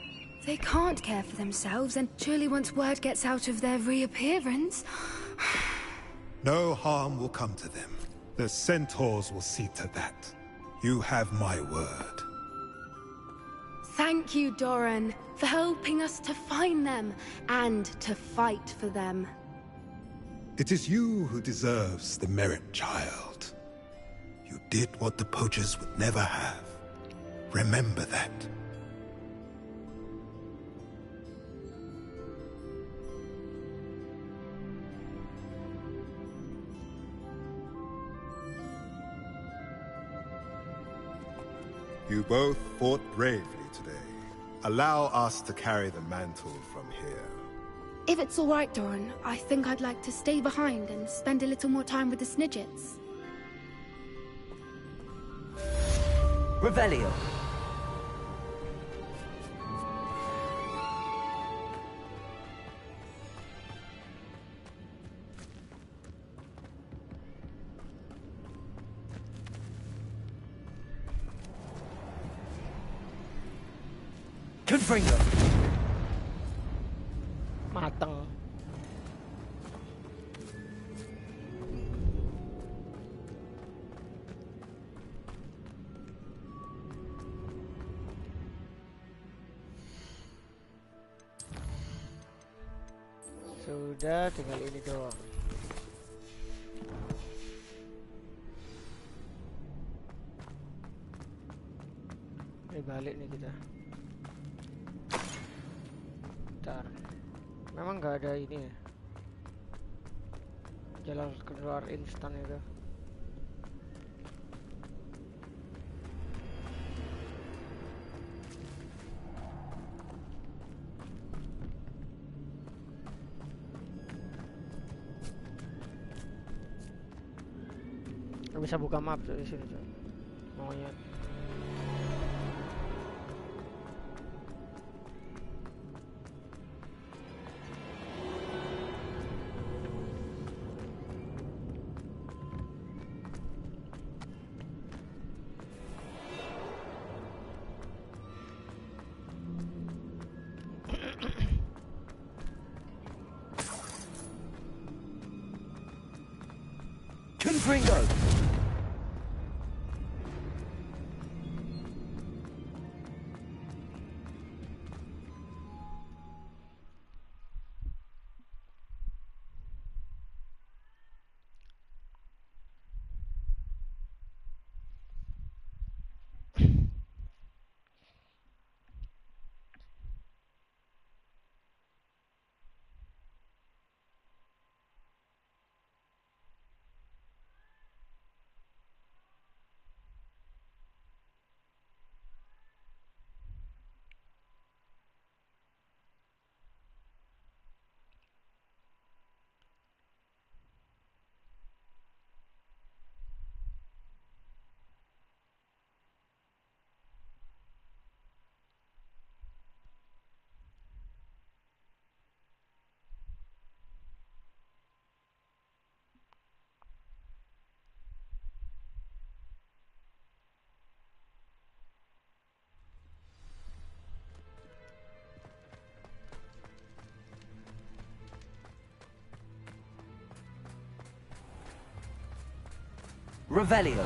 Speaker 3: They can't care for themselves, and surely once word gets out of their reappearance...
Speaker 10: No harm will come to them. The centaurs will see to that. You have my word.
Speaker 3: Thank you, Doran, for helping us to find them, and to fight for them.
Speaker 10: It is you who deserves the merit, child. You did what the poachers would never have. Remember that. You both fought bravely today. Allow us to carry the mantle from here.
Speaker 3: If it's all right, Doran, I think I'd like to stay behind and spend a little more time with the Snidgets.
Speaker 2: Revelio. Confringo.
Speaker 1: Mateng. Sudah, tinggal ini doang. Ini balik nih kita. Bentar. Memang nggak ada ini ya. Jalan keluar instan itu. Nggak bisa buka map di sini coy. Maunya.
Speaker 2: Confringo. Revelio.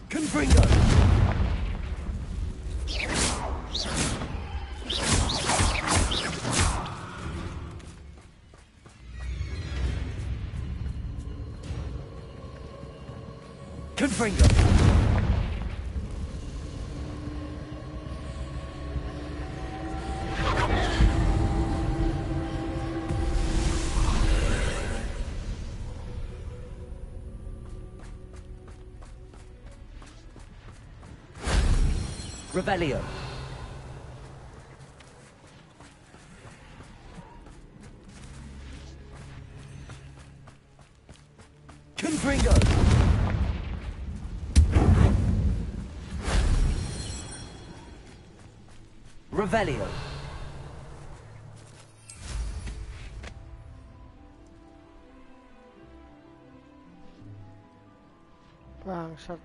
Speaker 2: Confringo. Confringo. Revelio. Confringo. Revelio.
Speaker 1: Bangsat.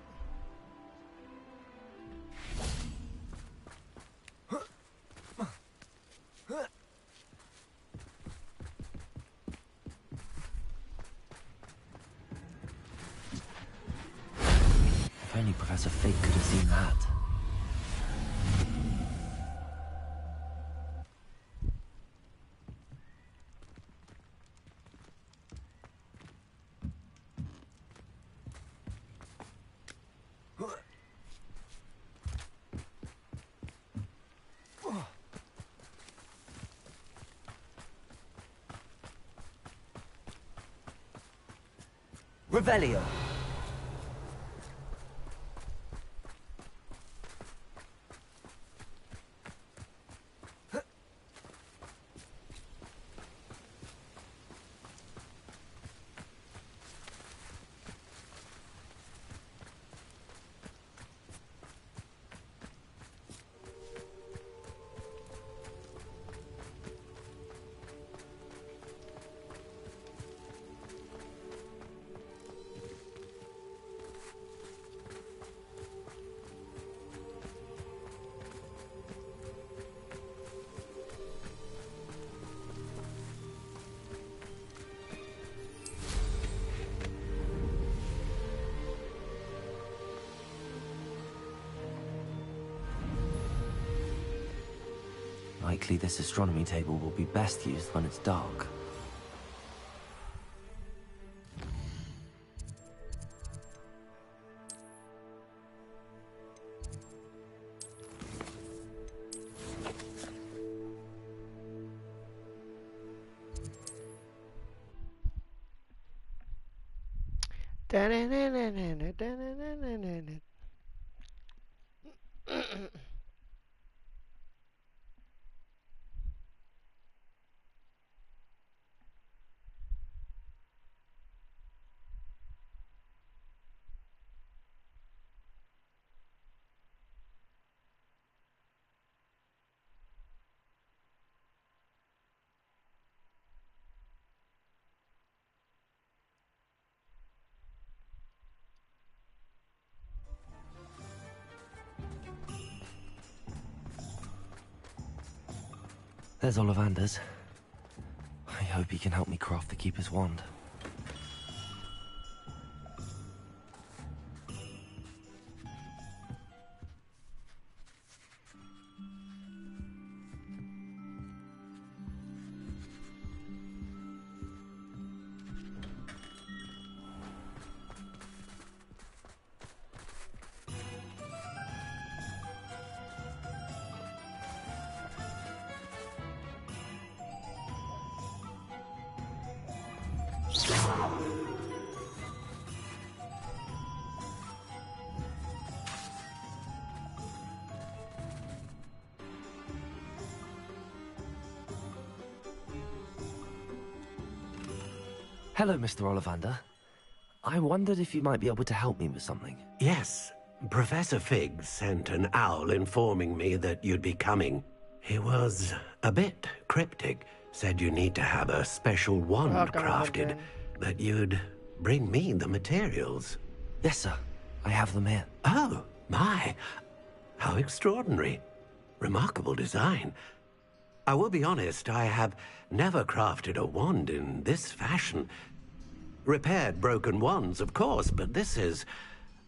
Speaker 2: If only Professor Fig could have seen that. Revelio. likely this astronomy table will be best used when it's dark. There's Ollivander's. I hope he can help me craft the Keeper's wand. Hello, Mr. Ollivander. I wondered if you might be able to help me with something.
Speaker 4: Yes, Professor Fig sent an owl informing me that you'd be coming. He was a bit cryptic, said you need to have a special wand crafted, that you'd bring me the materials.
Speaker 2: Yes, sir. I have them here.
Speaker 4: Oh, my. How extraordinary. Remarkable design. I will be honest, I have never crafted a wand in this fashion. Repaired broken wands, of course, but this is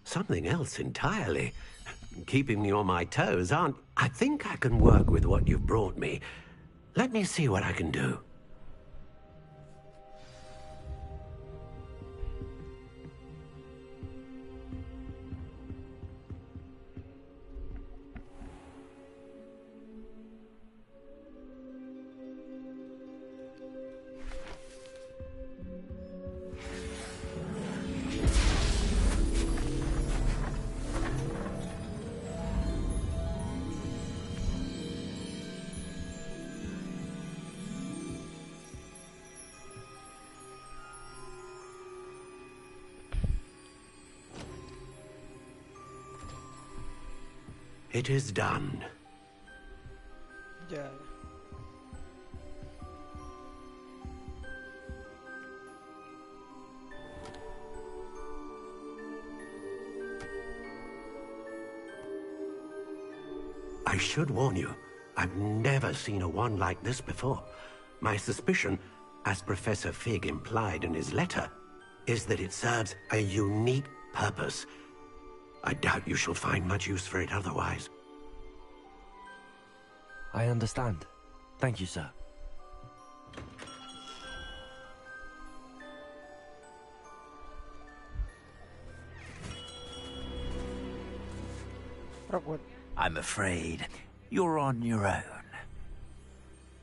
Speaker 4: something else entirely. Keeping me on my toes, I think I can work with what you've brought me. Let me see what I can do. It is done.
Speaker 1: Yeah.
Speaker 4: I should warn you, I've never seen a wand like this before. My suspicion, as Professor Fig implied in his letter, is that it serves a unique purpose. I doubt you shall find much use for it otherwise.
Speaker 2: I understand. Thank you, sir.
Speaker 14: I'm afraid you're on your own.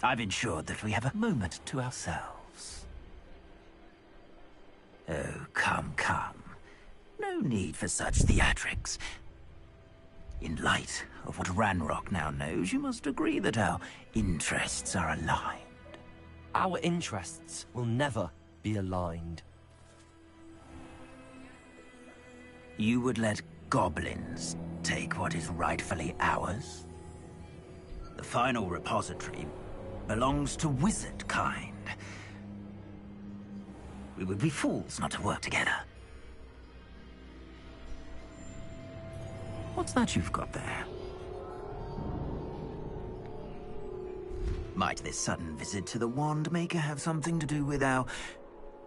Speaker 14: I've ensured that we have a moment to ourselves. Oh, come, come. No need for such theatrics. In light of what Ranrock now knows, you must agree that our interests are aligned.
Speaker 2: Our interests will never be aligned.
Speaker 14: You would let goblins take what is rightfully ours? The final repository belongs to wizard kind. We would be fools not to work together. What's that you've got there? Might this sudden visit to the Wand Maker have something to do with our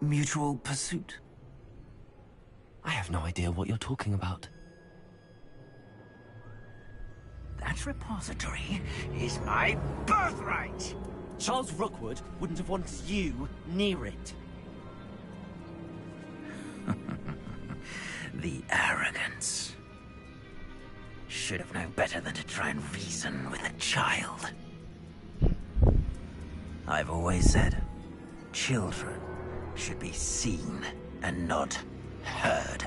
Speaker 14: mutual pursuit?
Speaker 2: I have no idea what you're talking about.
Speaker 14: That repository is my birthright!
Speaker 15: Charles Rookwood wouldn't have wanted you near it.
Speaker 14: The arrogance. Should have known better than to try and reason with a child. I've always said, children should be seen and not heard.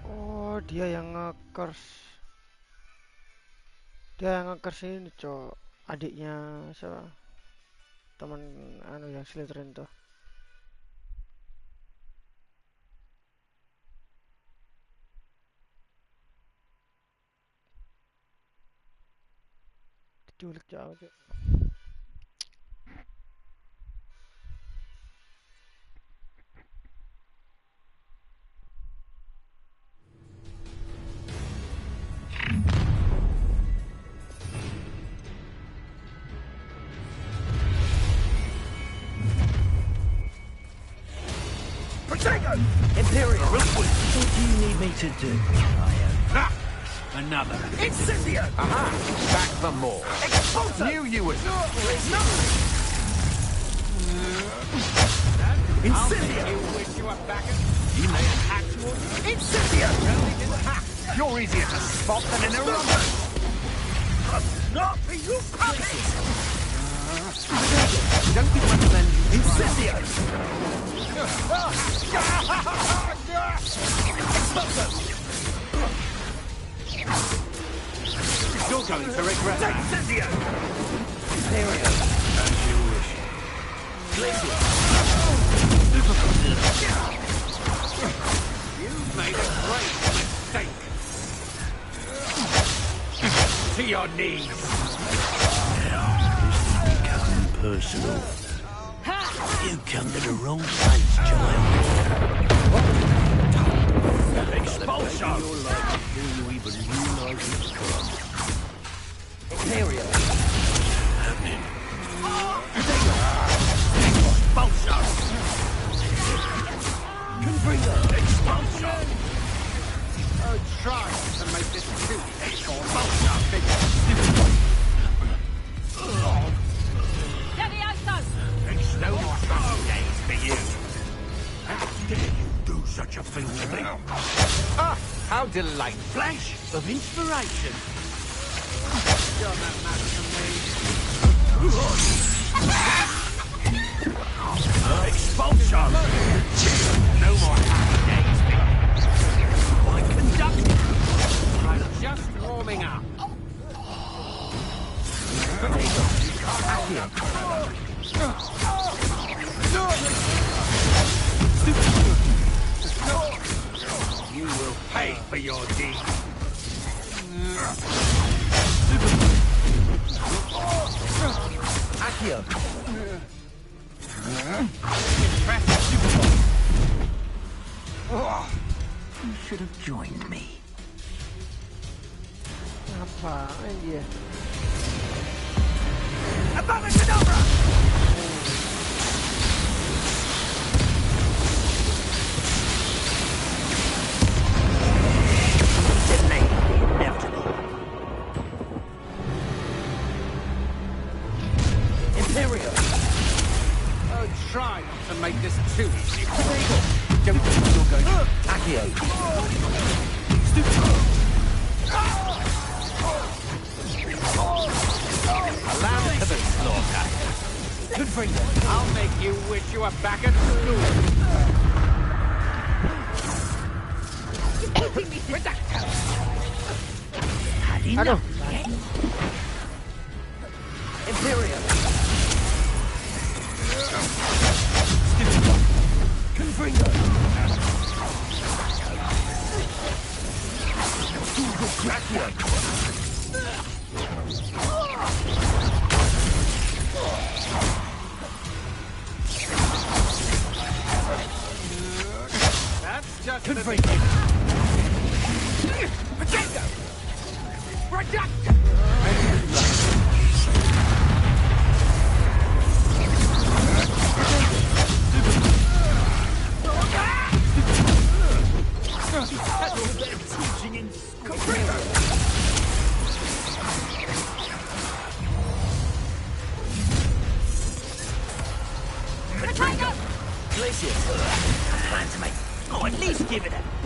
Speaker 1: Oh, dia yang nge-curse. Dia yang nge-curse ini, Cok. Adiknya siapa? Teman anu yang Slytherin tuh. Diculik jauh, Cok.
Speaker 14: Imperial! Rookwood, what do you need me to do?
Speaker 5: Ha! Another.
Speaker 14: Incendio!
Speaker 5: Aha! Back for more.
Speaker 14: Expulso!
Speaker 5: Knew you would.
Speaker 14: Incendio!
Speaker 5: You made an actual
Speaker 14: Incendio!
Speaker 5: You're easier to spot than an aroma.
Speaker 14: Not for you puppies!
Speaker 5: Don't you recommend you
Speaker 14: Incendio!
Speaker 5: You're going to regret that.
Speaker 14: Incendio! Imperial!
Speaker 5: As you wish.
Speaker 14: Glacier!
Speaker 5: You've made a great mistake. To your knees.
Speaker 4: Personal. You come to the wrong place, child.
Speaker 5: Expulsion!
Speaker 4: Your life before you even realize it's come.
Speaker 14: Imperial!
Speaker 4: Happening.
Speaker 5: Expulsion!
Speaker 14: Confringo!
Speaker 5: Expulsion! Oh, try to make this too expulsion, big It's no more fun days for you.
Speaker 4: How dare you do such a thing to me?
Speaker 5: Ah, how delightful.
Speaker 4: Flash of inspiration.
Speaker 5: Don't that matter to me? Expulsion! No more happy days for you. My conductor. I'm just warming up. You will pay for your deeds.
Speaker 14: Accio! You should have joined me.
Speaker 1: Apaan dia?
Speaker 14: Abacadabra! Detonate the inevitable. Imperial!
Speaker 5: Oh, try not to make this too easy.
Speaker 14: Don't think you're going to... Accio!
Speaker 5: Allow to the slaughter.
Speaker 14: Confringo!
Speaker 5: I'll make you wish you were back at school.
Speaker 1: Aduh.
Speaker 14: Imperial! Confringo! Accio!
Speaker 5: That's just
Speaker 14: Confringo!
Speaker 5: Potato! Reduction!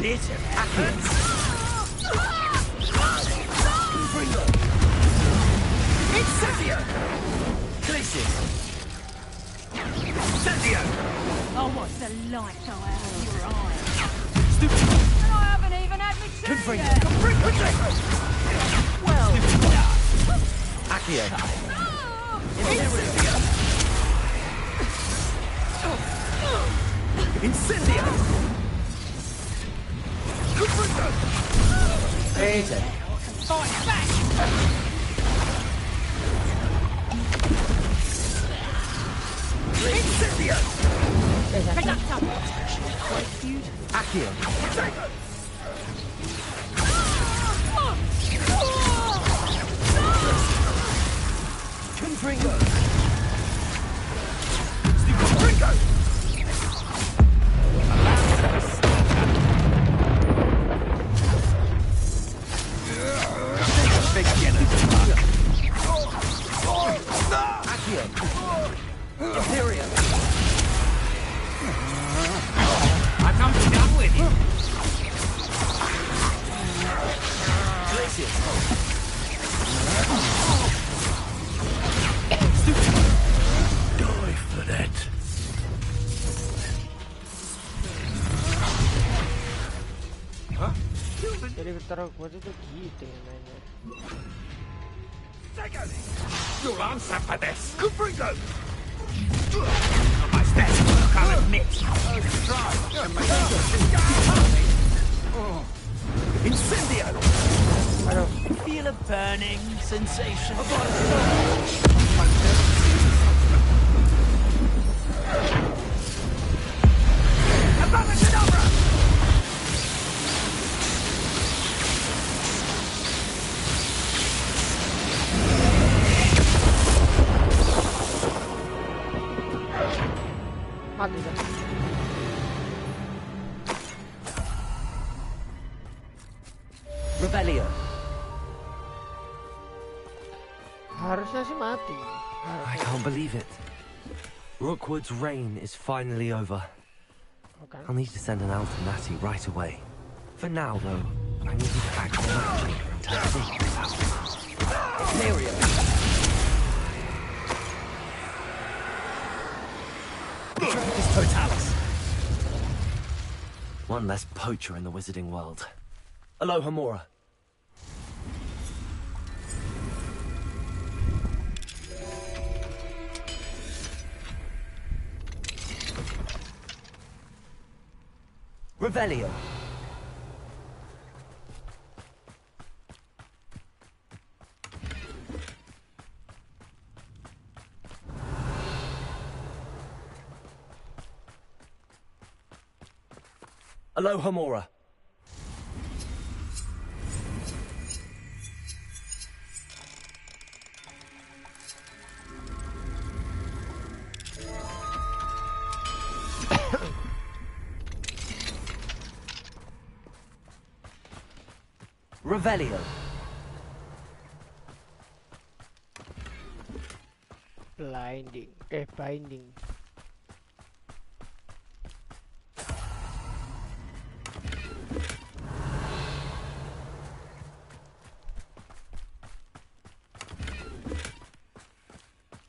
Speaker 14: bit of accuracy. Incendio! Glacius! Incendio!
Speaker 16: Oh, what's the light go out of your eyes?
Speaker 14: Stupid!
Speaker 16: And I haven't even had me tea yet!
Speaker 14: Well done! Accio! Incendio! Incendio! Peter!
Speaker 16: Fight back!
Speaker 14: Incendio!
Speaker 16: Reductor!
Speaker 14: Accio! Confringo! Confringo! Accio! Imperium!
Speaker 5: I'm not done with you.
Speaker 14: Glacius!
Speaker 4: Die for that.
Speaker 1: Jadi terlalu kuat itu gitu ya mainnya.
Speaker 5: You'll answer for this. Confringo! My best work, I'll admit.
Speaker 14: Incendio!
Speaker 5: Feel a burning sensation.
Speaker 1: Mati dah.
Speaker 14: Rebellion!
Speaker 1: Harusnya sih mati.
Speaker 17: I can't believe it. Rookwood's reign is finally over.
Speaker 1: Okay.
Speaker 17: I'll need to send an out to Natty right away. For now, though, I need you to act naturally and turn things out.
Speaker 14: Imperium! Betrayus Totalis!
Speaker 17: One less poacher in the wizarding world. Aloha Mora. Revelio. Aloha Mora. Revelio.
Speaker 1: Binding.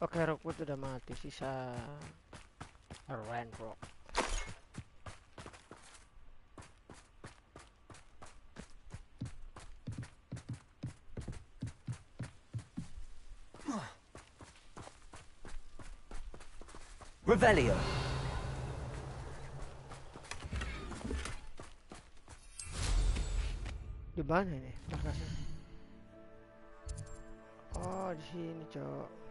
Speaker 1: Oke, Rockwood udah mati, sisa Ranrock.
Speaker 17: Revelio.
Speaker 1: Di mana ini markasnya? Oh, di sini, Cok.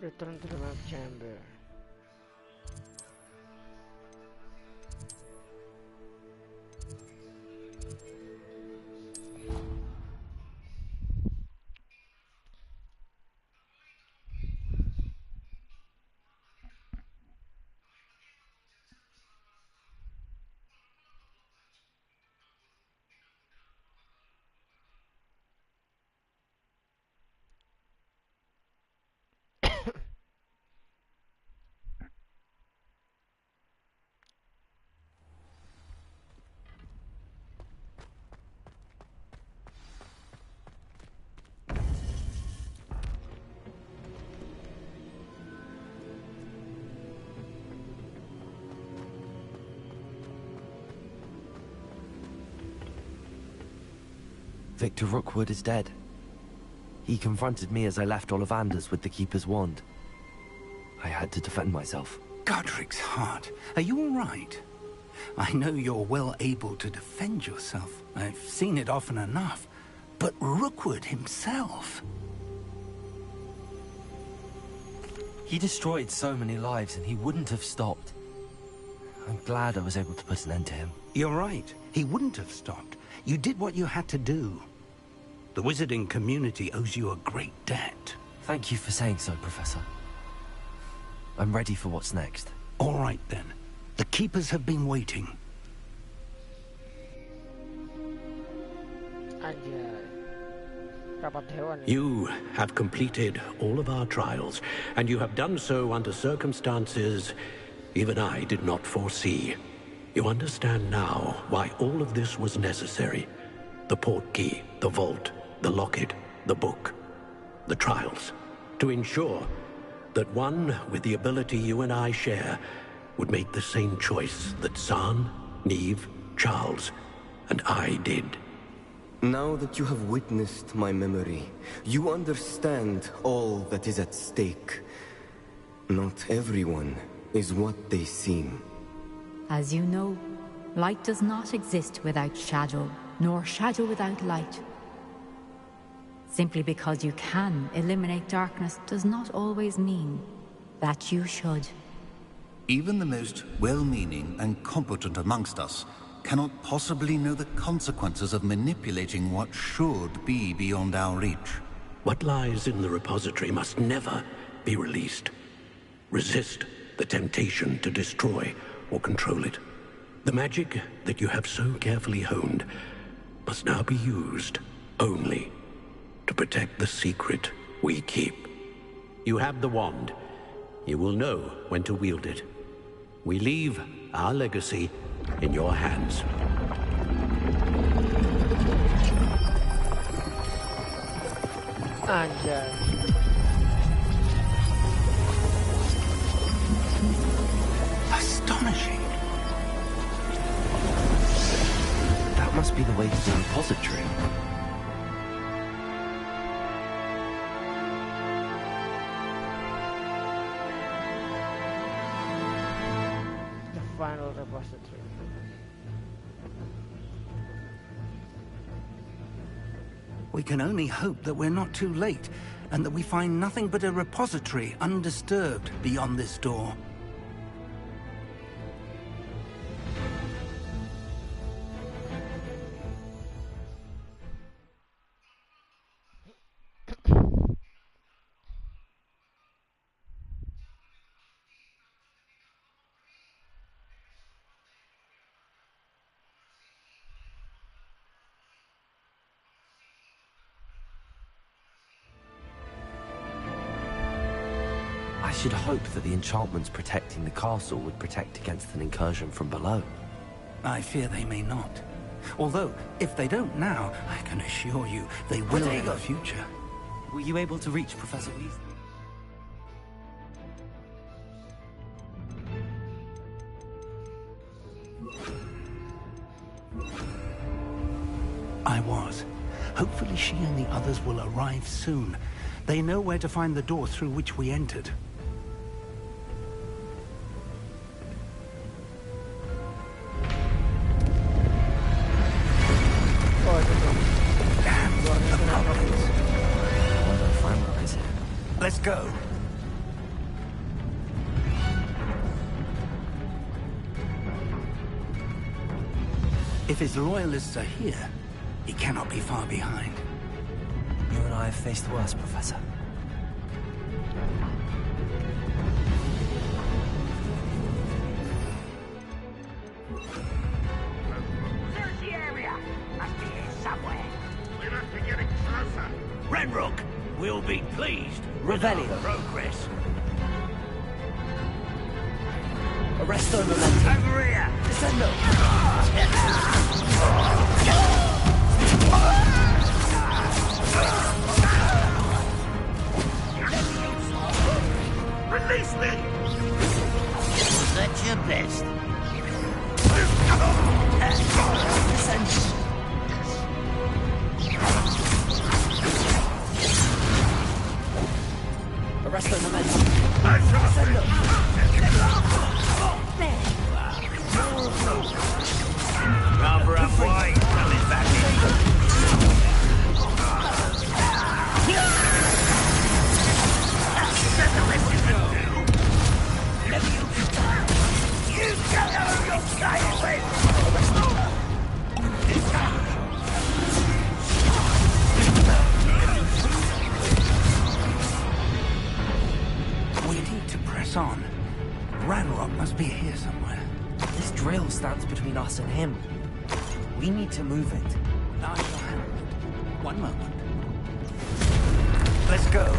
Speaker 1: Return to the map chamber.
Speaker 17: Victor Rookwood is dead. He confronted me as I left Ollivander's with the Keeper's wand. I had to defend myself.
Speaker 18: Godric's heart. Are you all right? I know you're well able to defend yourself. I've seen it often enough. But Rookwood himself...
Speaker 17: He destroyed so many lives and he wouldn't have stopped. I'm glad I was able to put an end to him.
Speaker 18: You're right. He wouldn't have stopped. You did what you had to do. The wizarding community owes you a great debt.
Speaker 17: Thank you for saying so, Professor. I'm ready for what's next.
Speaker 18: All right, then. The Keepers have been waiting.
Speaker 4: You have completed all of our trials, and you have done so under circumstances even I did not foresee. You understand now why all of this was necessary. The portkey, the vault, the locket, the book, the trials. To ensure that one with the ability you and I share would make the same choice that San, Neve, Charles, and I did.
Speaker 19: Now that you have witnessed my memory, you understand all that is at stake. Not everyone is what they seem.
Speaker 20: As you know, light does not exist without shadow, nor shadow without light. Simply because you can eliminate darkness does not always mean that you should.
Speaker 21: Even the most well-meaning and competent amongst us cannot possibly know the consequences of manipulating what should be beyond our reach.
Speaker 4: What lies in the repository must never be released. Resist the temptation to destroy or control it. The magic that you have so carefully honed must now be used only to protect the secret we keep. You have the wand. You will know when to wield it. We leave our legacy in your hands.
Speaker 18: Astonishing.
Speaker 17: That must be the way to the repository.
Speaker 1: The final repository.
Speaker 18: We can only hope that we're not too late, and that we find nothing but a repository undisturbed beyond this door.
Speaker 17: I should hope that the enchantments protecting the castle would protect against an incursion from below.
Speaker 18: I fear they may not. Although, if they don't now, I can assure you they will in the future.
Speaker 17: Were you able to reach Professor Weasley?
Speaker 18: I was. Hopefully she and the others will arrive soon. They know where to find the door through which we entered. Let's go. If his loyalists are here, he cannot be far behind.
Speaker 17: You and I have faced worse, Professor.
Speaker 14: Search the area. Must be here somewhere.
Speaker 5: We must be getting closer.
Speaker 14: Ranrock will be pleased.
Speaker 17: Revelio.
Speaker 14: Progress.
Speaker 17: Arresto momentum.
Speaker 14: Over here.
Speaker 17: Descendo.
Speaker 5: Release me!
Speaker 14: Was that your best?
Speaker 17: Descendo. stands between us and him. We need to move it.
Speaker 18: I shall handle it. One moment.
Speaker 17: Let's go.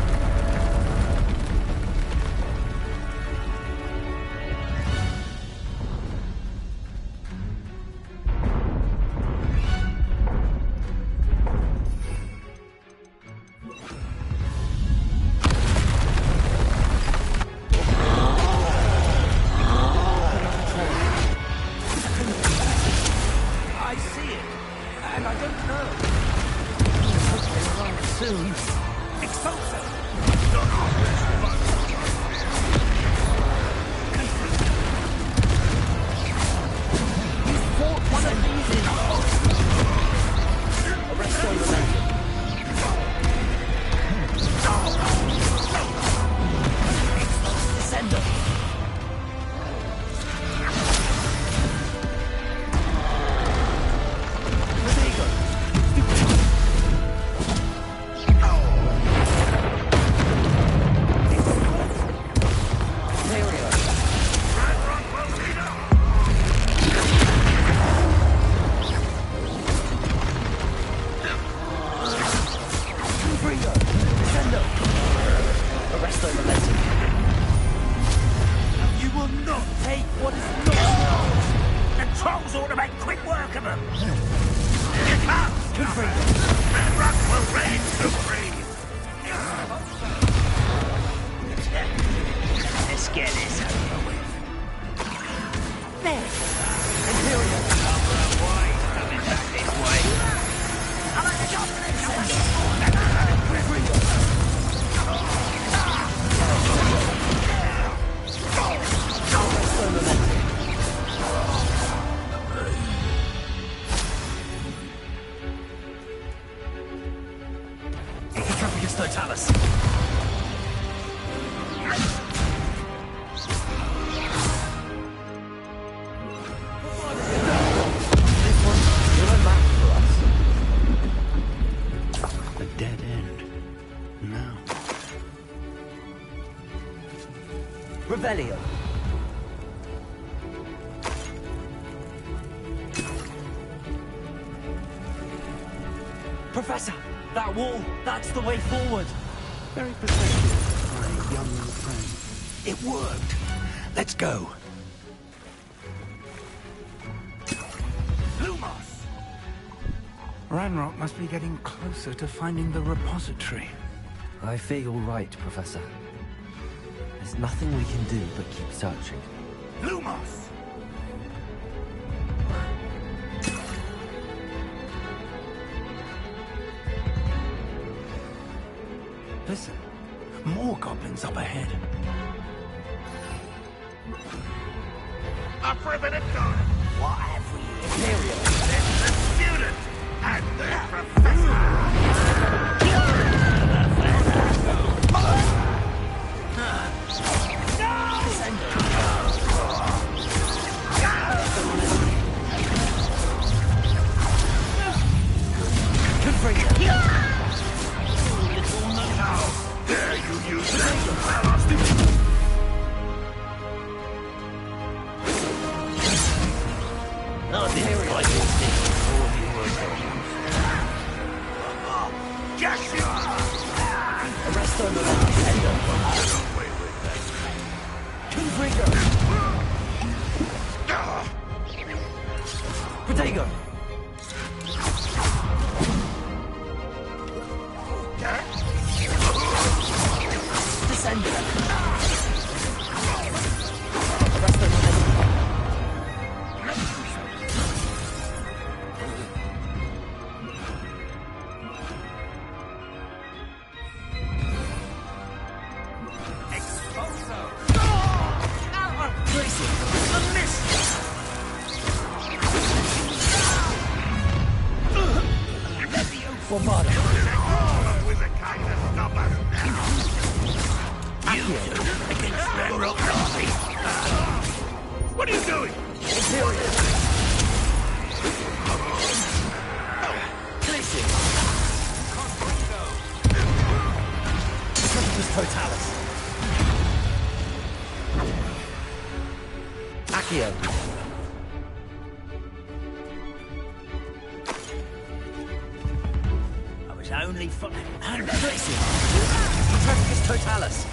Speaker 18: I see it, and I don't know. Hopefully arrive soon. Expulso! You fought one of these in. Arresto Rebellion. Descendo.
Speaker 5: You will not take what is not yours! The trolls ought to make quick work of them! Here comes! Ranrock will reign supreme! Let's get this over with. There! Imperial! Cover up wide, coming back this way! I'm at the top of this!
Speaker 17: Tamas. This one's still a map for us.
Speaker 18: A dead end. Now.
Speaker 17: Revelio. Professor, that wall, that's the way forward.
Speaker 18: Very perceptive, my young friend. It worked. Let's go.
Speaker 5: Lumos!
Speaker 18: Ranrock must be getting closer to finding the repository.
Speaker 17: I fear you're right, Professor. There's nothing we can do but keep searching.
Speaker 5: Lumos!
Speaker 18: Listen, more goblins up ahead.
Speaker 5: A privilege gun! What have we here?
Speaker 17: Imperial.
Speaker 5: There's the student and the professor! Dare you use that?
Speaker 17: Not this like this thing.
Speaker 5: Yes, you are!
Speaker 17: Arresto Protego! Descendo! Arresto Bombard.
Speaker 5: With a kind of stop us now. You against Ranrock Darby. What are you doing?
Speaker 17: Imperial. Glissing. Tempus Totalis. Accio.
Speaker 14: only for... And
Speaker 2: Trafficus Totalis.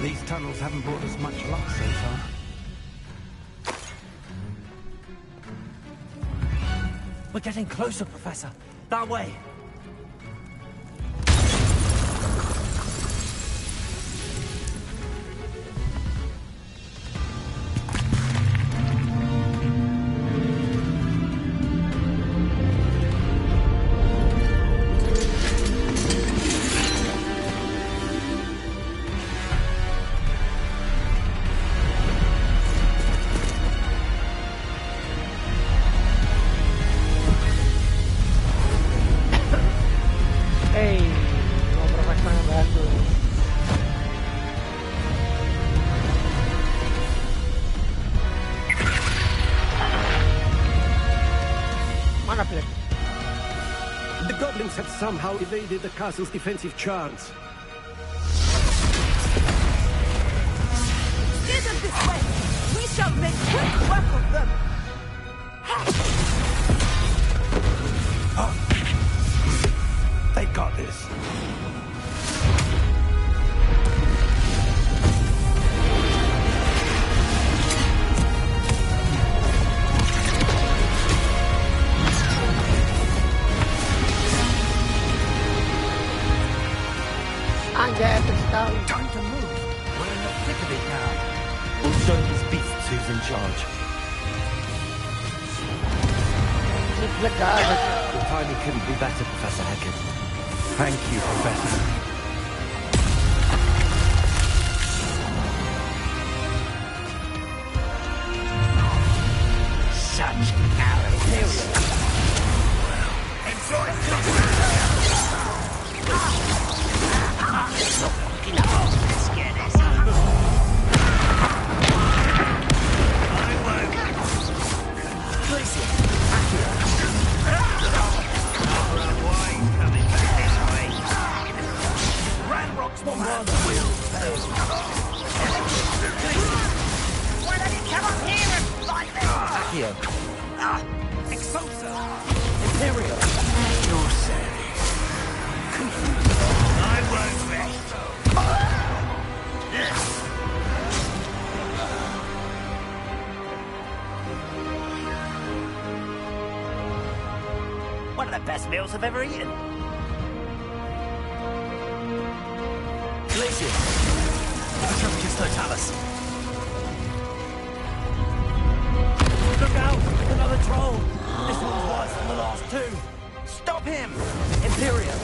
Speaker 18: These tunnels haven't brought us much luck so far.
Speaker 2: We're getting closer, Professor. That way.
Speaker 4: The goblins have somehow evaded the castle's defensive charms.
Speaker 16: Steer them this way! We shall make quick work of them!
Speaker 18: They got this.
Speaker 2: Time to move. We're in the thick of it now. We'll show these beasts who's in charge.
Speaker 17: The timing couldn't be better, Professor Hecat.
Speaker 18: Thank you, Professor.
Speaker 14: Such arrogance.
Speaker 16: Why don't you come up here and fight me?
Speaker 2: Accio.
Speaker 16: Expulsor!
Speaker 2: Imperial.
Speaker 14: You're serious. I won't rest.
Speaker 16: One of the best meals I've ever eaten.
Speaker 2: Glacius. Trafficus Totalis. Look out! Another troll! This one's worse than the last two. Stop him! Imperial.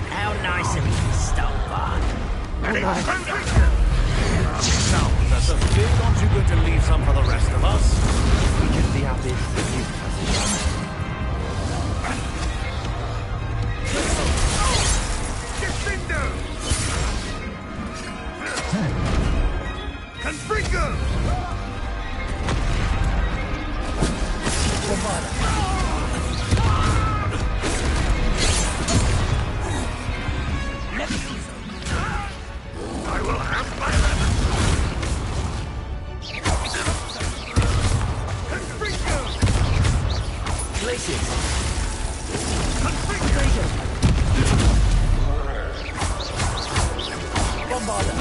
Speaker 14: How nice of you to stop by.
Speaker 21: Now, Professor, aren't you going to leave some for the rest of us?
Speaker 17: We couldn't be happy with you, Professor.
Speaker 2: Bombarda.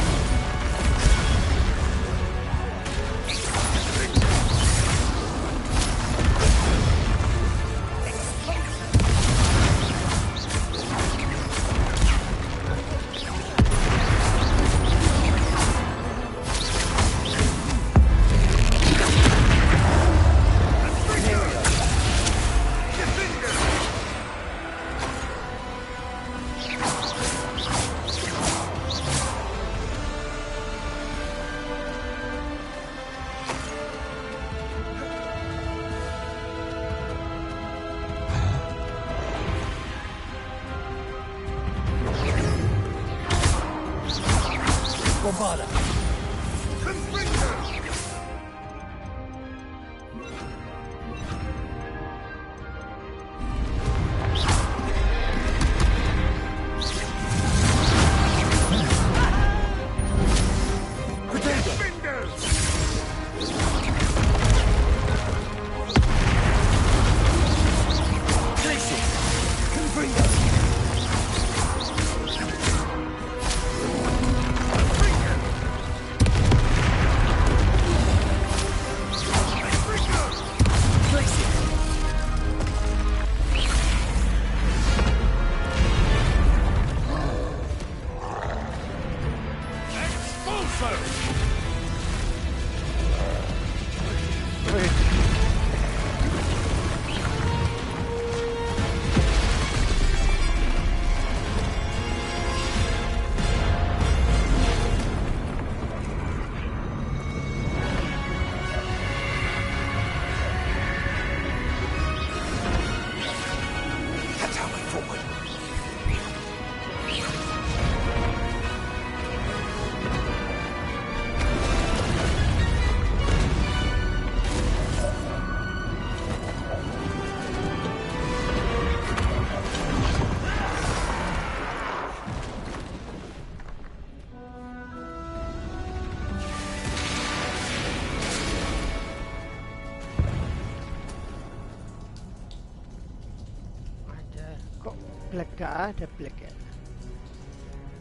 Speaker 1: Black gak ada Black ya.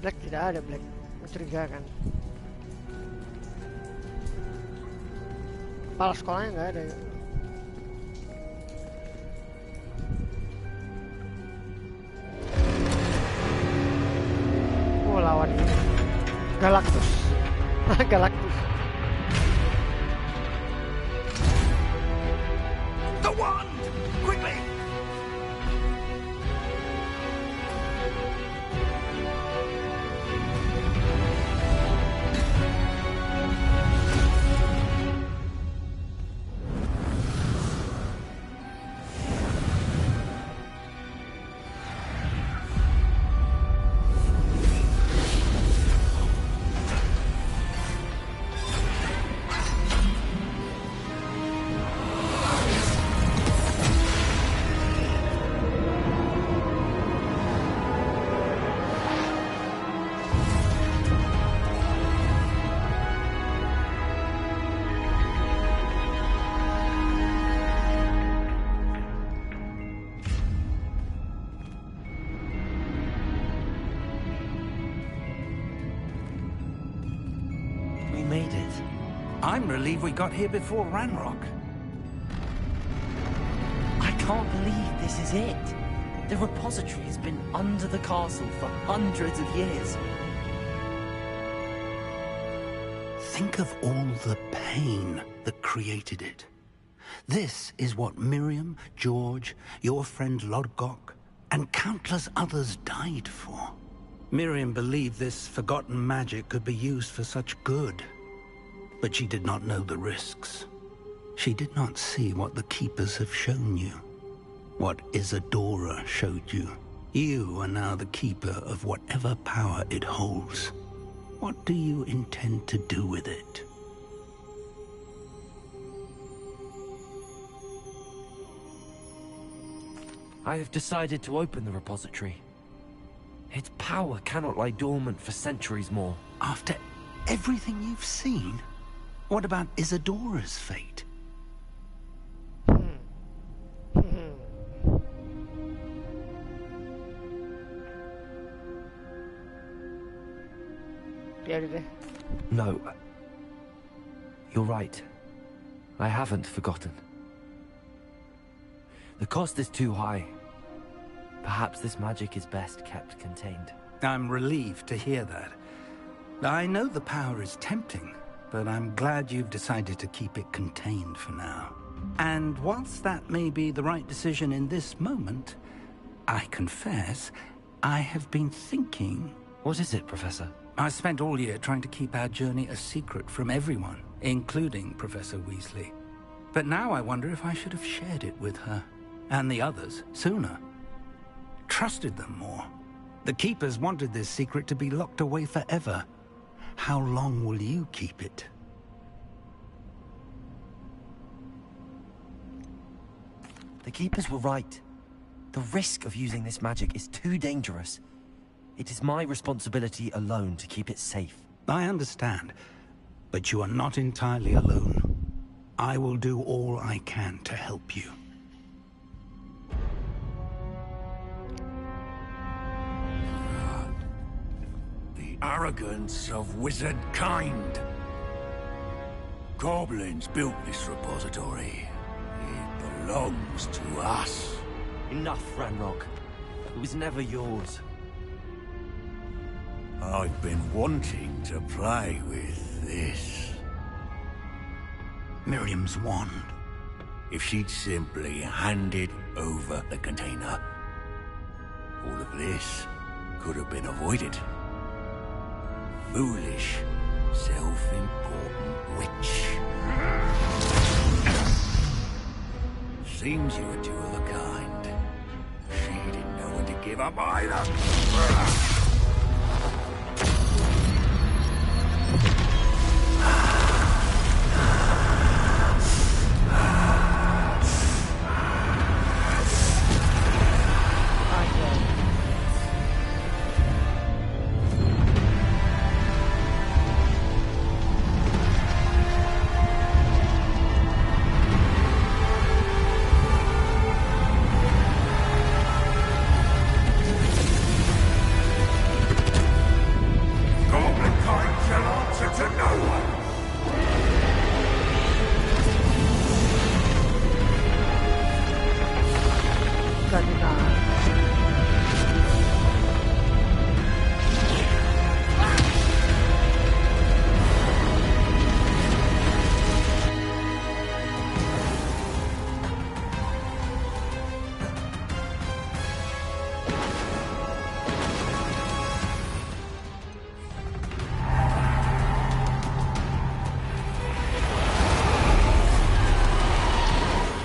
Speaker 1: Black tidak ada Black. Mencurigakan. Kepala sekolahnya nggak ada ya. Oh lawan ini Galactus. Galactus.
Speaker 2: The wand! Quickly!
Speaker 17: Made it.
Speaker 18: I'm relieved we got here before Ranrock.
Speaker 15: I can't believe this is it. The repository has been under the castle for hundreds of years.
Speaker 18: Think of all the pain that created it. This is what Miriam, George, your friend Lodgok, and countless others died for. Miriam believed this forgotten magic could be used for such good. But she did not know the risks. She did not see what the Keepers have shown you. What Isadora showed you. You are now the Keeper of whatever power it holds. What do you intend to do with it?
Speaker 17: I have decided to open the repository. Its power cannot lie dormant for centuries more.
Speaker 18: After everything you've seen? What about Isadora's fate?
Speaker 17: No. You're right. I haven't forgotten. The cost is too high. Perhaps this magic is best kept contained.
Speaker 18: I'm relieved to hear that. I know the power is tempting, but I'm glad you've decided to keep it contained for now. And whilst that may be the right decision in this moment, I confess, I have been thinking...
Speaker 17: What is it, Professor?
Speaker 18: I spent all year trying to keep our journey a secret from everyone, including Professor Weasley. But now I wonder if I should have shared it with her, and the others, sooner. Trusted them more. The Keepers wanted this secret to be locked away forever. How long will you keep it?
Speaker 15: The Keepers were right. The risk of using this magic is too dangerous. It is my responsibility alone to keep it safe.
Speaker 18: I understand, but you are not entirely alone. I will do all I can to help you.
Speaker 5: The arrogance of wizard kind. Goblins built this repository. It belongs to us.
Speaker 15: Enough, Ranrock. It was never yours.
Speaker 5: I've been wanting to play with this.
Speaker 18: Miriam's wand.
Speaker 5: If she'd simply handed over the container, all of this could have been avoided. Foolish, self-important witch. Seems you were two of a kind. She didn't know when to give up either.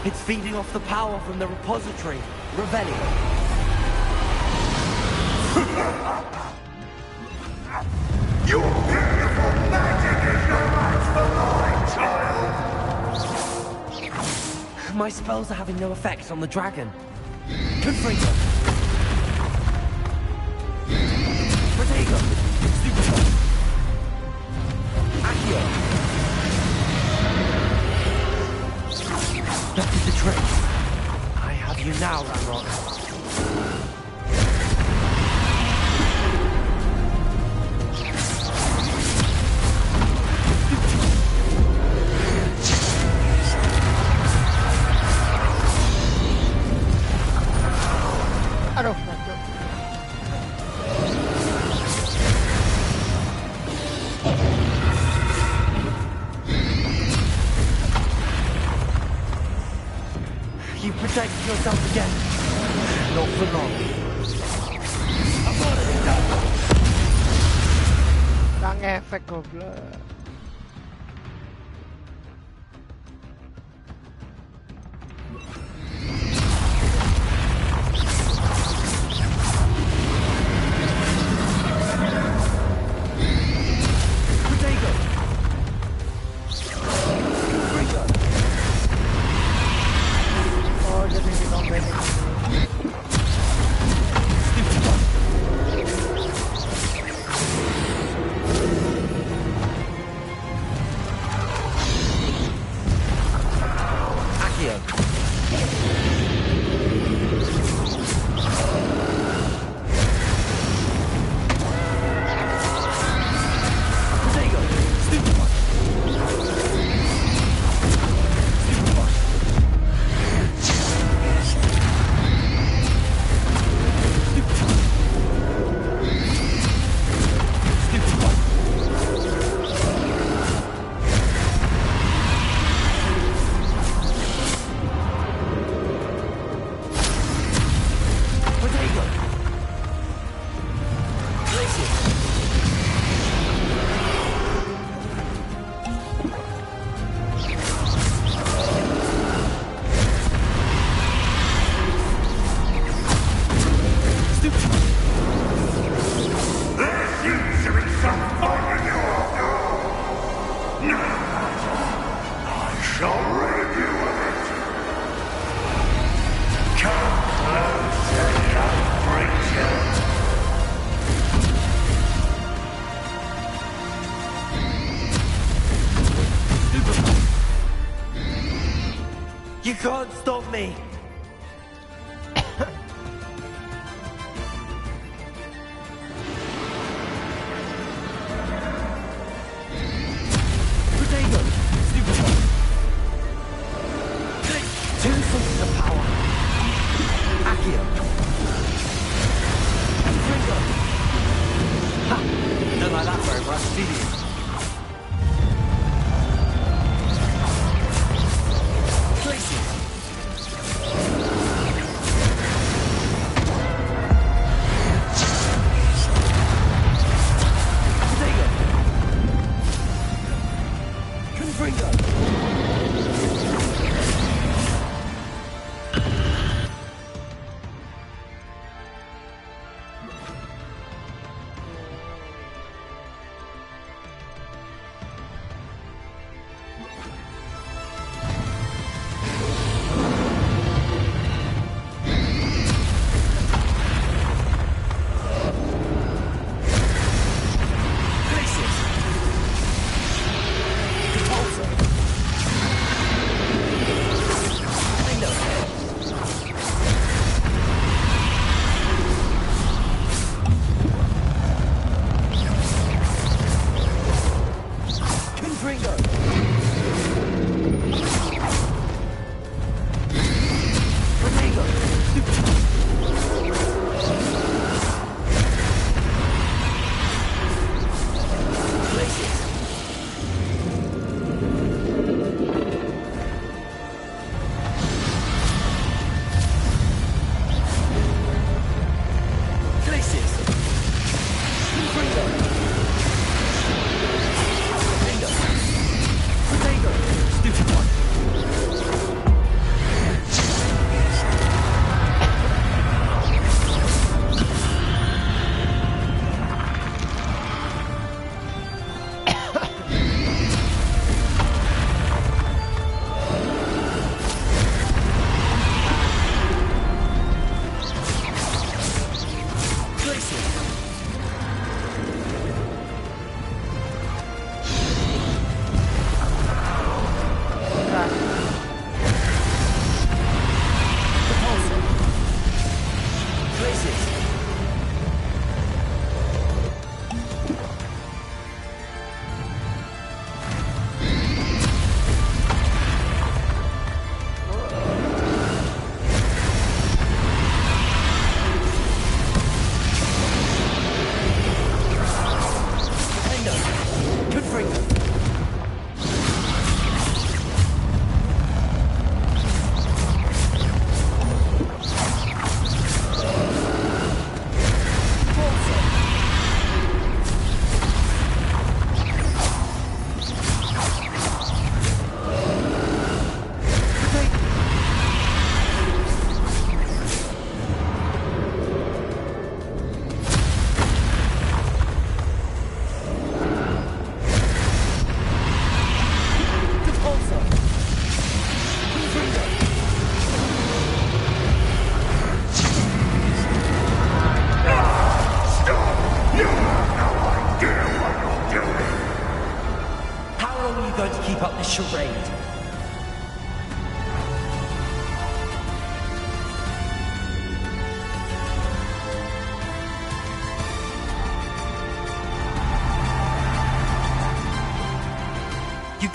Speaker 15: It's feeding off the power from the repository. Revelio.
Speaker 16: Your beautiful magic is no match for mine, child!
Speaker 15: My spells are having no effect on the dragon. Confringo. Protego. Stupefy. Accio. That is the trick. I have you now, Ranrock.
Speaker 1: Aduh,
Speaker 15: You protected yourself again. Not for long.
Speaker 1: nggak ngefek goblok. Oh, jadi dikomplain.
Speaker 15: You can't stop me. Protego. Stupefy. Two sources of power. Accio. Confringo. Ha! Don't like that very much, do you?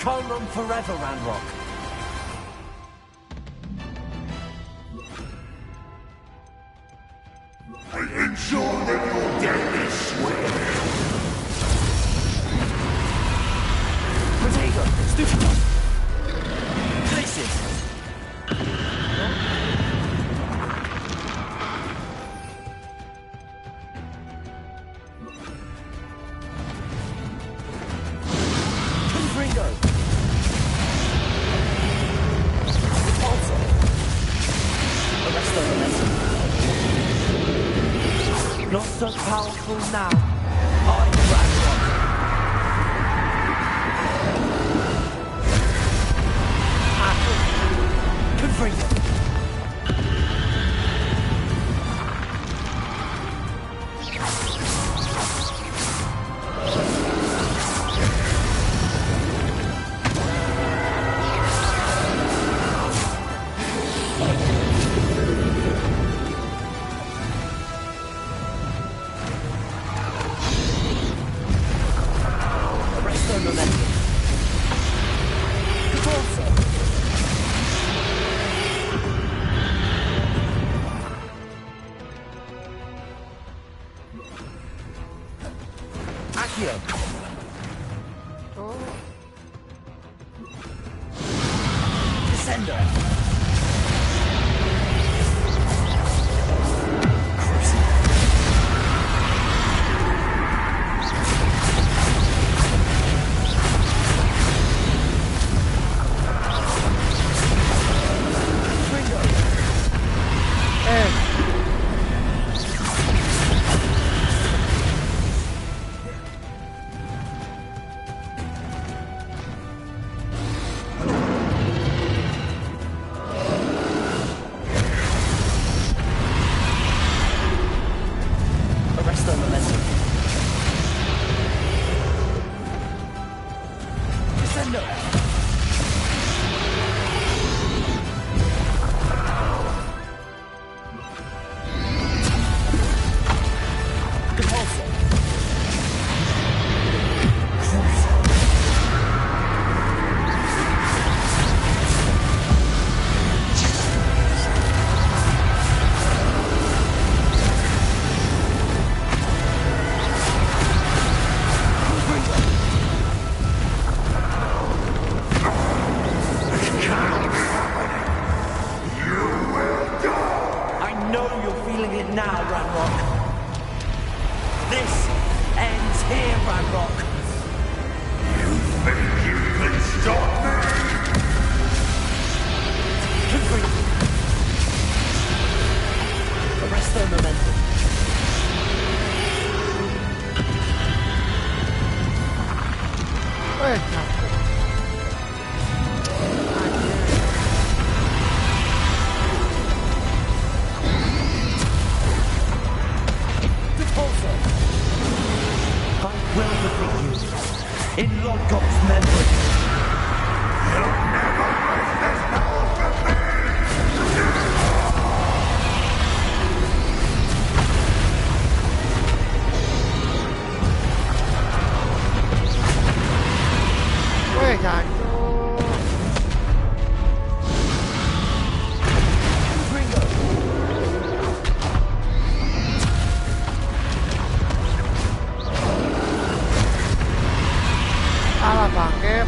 Speaker 15: can't run forever, Ranrock.
Speaker 16: I ensure that your death is swift.
Speaker 15: Protego, stupid. Places. Confringo. Also. Arrest the momentum. Not so powerful now. I'm Ranrock. Confringo.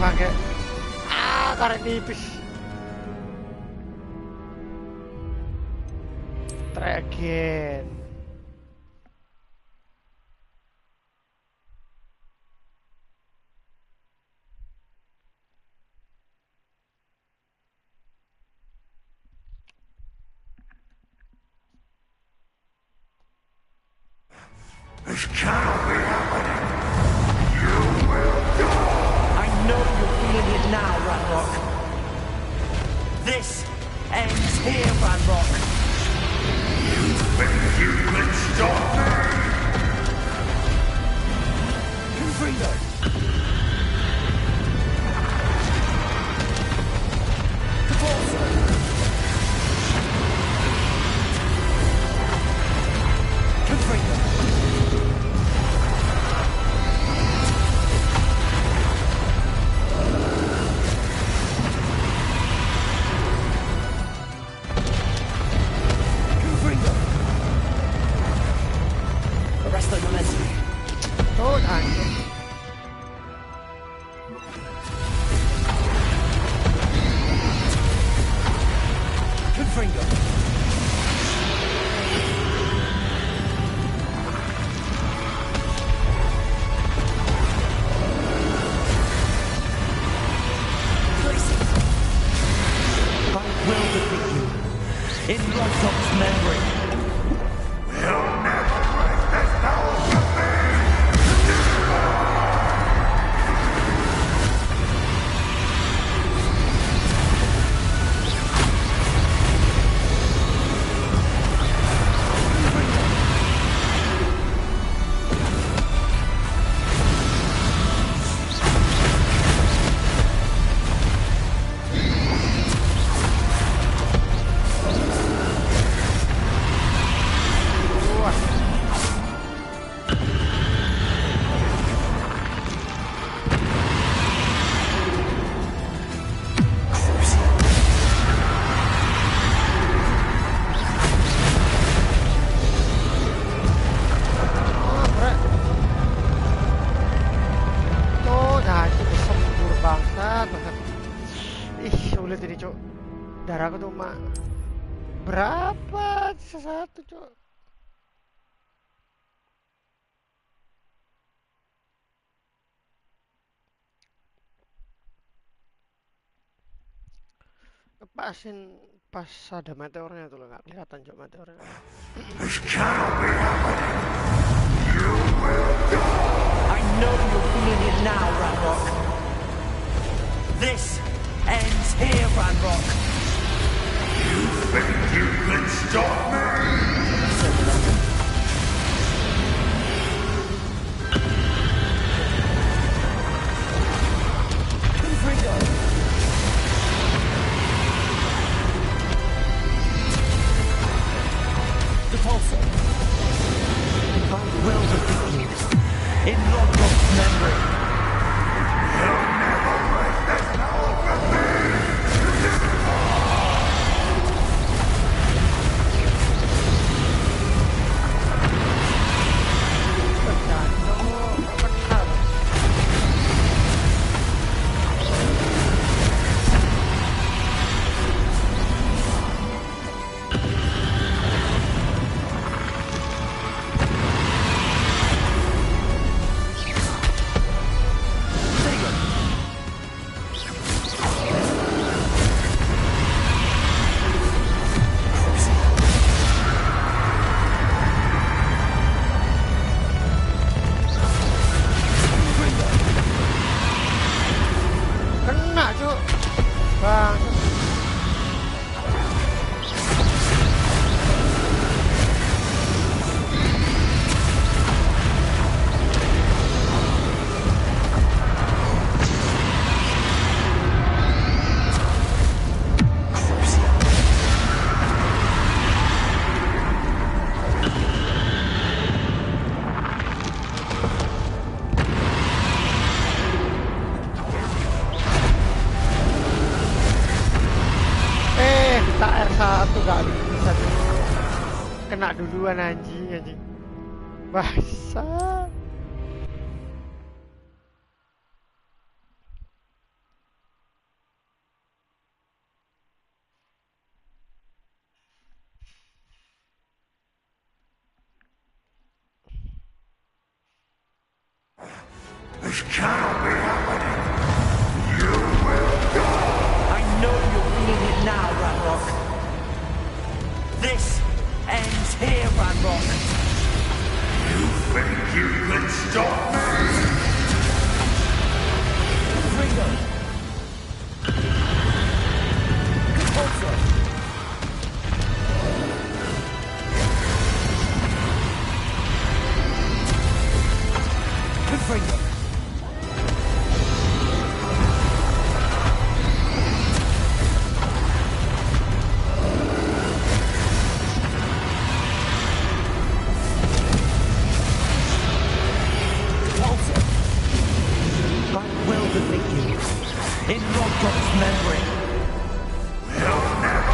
Speaker 1: bangke. Ah, karet tipis. Try again.
Speaker 16: This cannot be happening. You will die.
Speaker 15: I know you're feeling it now, Ranrock. This ends here, Ranrock.
Speaker 16: You think you can stop me?
Speaker 15: Confringo. Confringo.
Speaker 14: In Lothop's memory.
Speaker 16: We'll never break this power from me!
Speaker 1: Darahku tuh mak berapa satu cok. Lepasin pas ada meteornya tuh lo, nggak kelihatan cok meteornya.
Speaker 16: This cannot be happening. You will die.
Speaker 14: I know you're feeling it now, Ranrock. This ends here, Ranrock.
Speaker 16: You think you can stop me?
Speaker 14: The pulsar. I will defeat you. In Lodrock's memory.
Speaker 16: You'll never break this power from me! Kena duluan anjing. Basah. This cannot be happening. You will die.
Speaker 14: I know you're feeling it now, Ranrock. This ends here, Ranrock.
Speaker 16: You think you can stop me?
Speaker 14: Ringo. Compulsor. Ringo. In Lodrock's memory.
Speaker 16: We'll never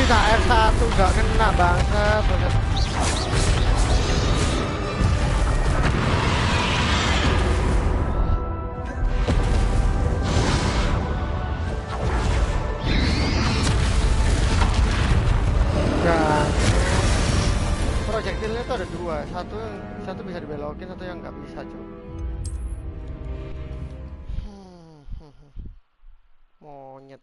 Speaker 1: tak R1 gak kena bangsat. Dan projektilnya tuh ada dua, satu bisa dibelokin, satu yang nggak bisa cuy. Monyet.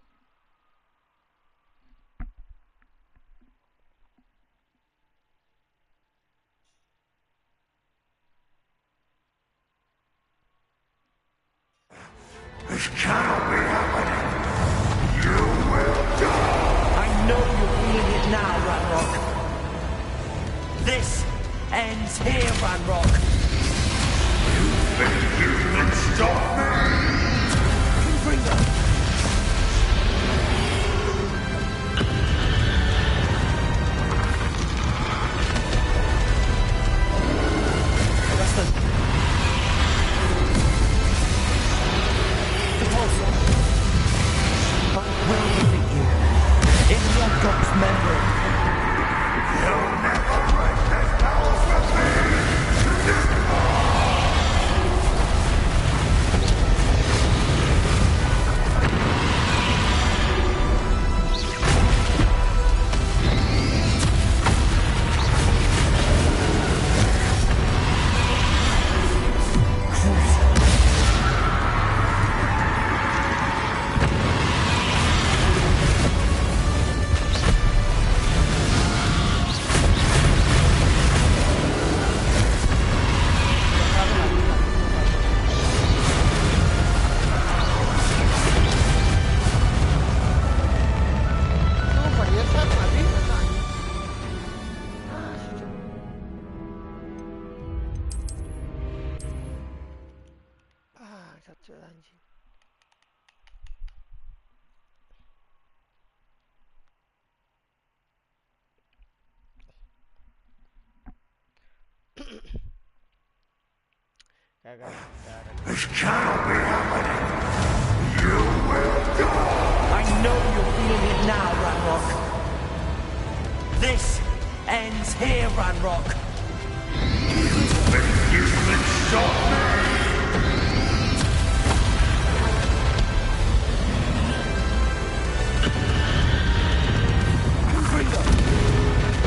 Speaker 16: This cannot be happening. You will die.
Speaker 14: I know you're feeling it now, Ranrock. This ends here, Ranrock.
Speaker 16: You think you can stop me?
Speaker 14: Confringo. Augustin. But will defeat you in Lodgok's memory.
Speaker 16: You'll never break this power from me!
Speaker 1: Satu anjing.
Speaker 16: This cannot be happening. You will die.
Speaker 14: I know you're feeling it now, Ranrock. This ends here, Ranrock.
Speaker 16: You think you can stop me?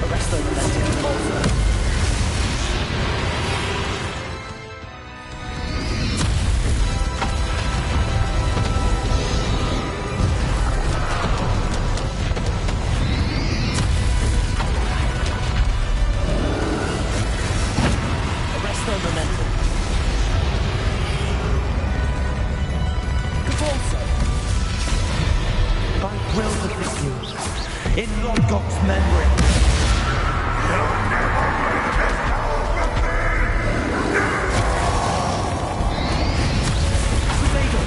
Speaker 14: Arrest the relenting Tulsa. Arrest the momentum. Cabalso. I will defeat you in Lodgok's memory.
Speaker 16: You'll never break this power from me!
Speaker 14: Tomato.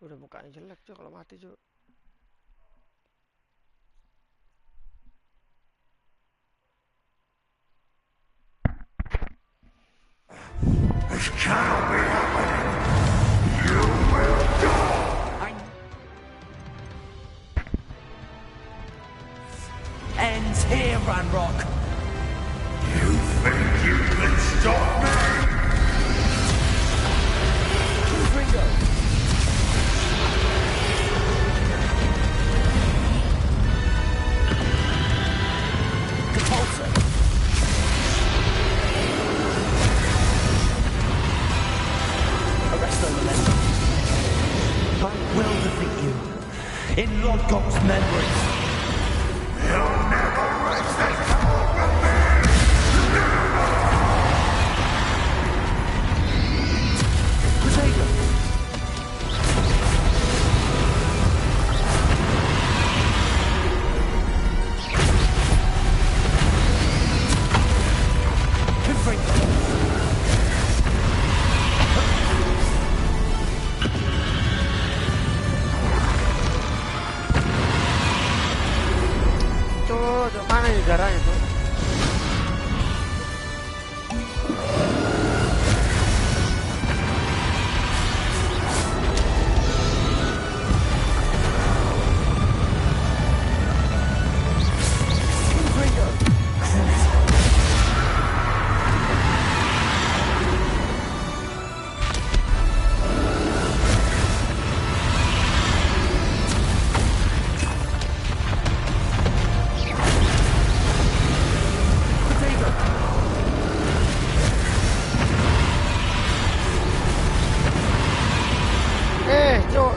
Speaker 1: Udah mukanya jelek cuy kalau mati cuy.
Speaker 16: cannot be happening. You will die.
Speaker 15: Ends here, Ranrock.
Speaker 16: You think you can stop me?
Speaker 15: Ringo. Repulsor. Arrest the momentum. I will defeat you. In Lodgok's memory.
Speaker 16: You'll never reach this power from me!
Speaker 15: Potato. Confringo.
Speaker 1: Cuk, mana nih darahnya tuh? Cuk.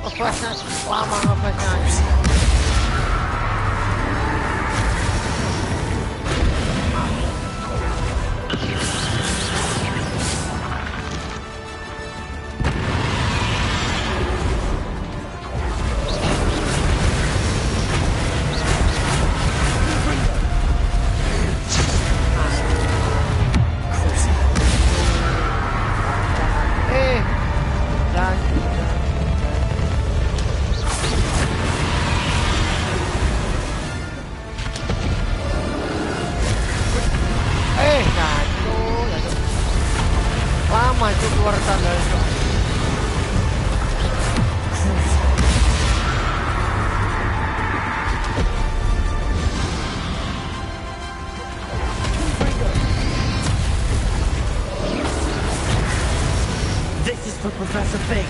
Speaker 1: Ngeflashnya lama ngeflashnya. Lama itu keluar tangga itu.
Speaker 15: This is for Professor Fig.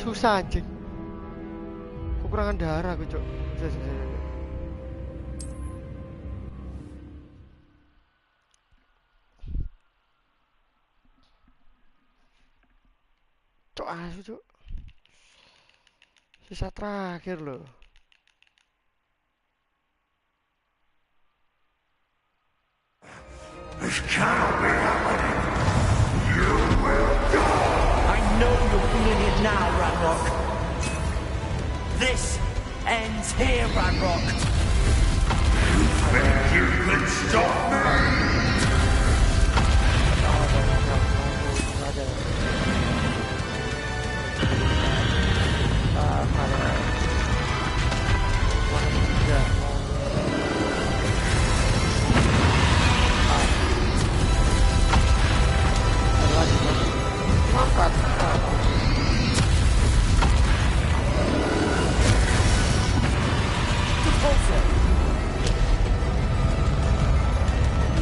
Speaker 15: Susah anjing. Kekurangan darah aku, Cuk. Cuk, asu, Cuk. Sisa terakhir loh.
Speaker 16: This cannot be happening. You will die.
Speaker 15: I know you're feeling it now, Ranrock. This ends here, Ranrock.
Speaker 16: You think you can stop me?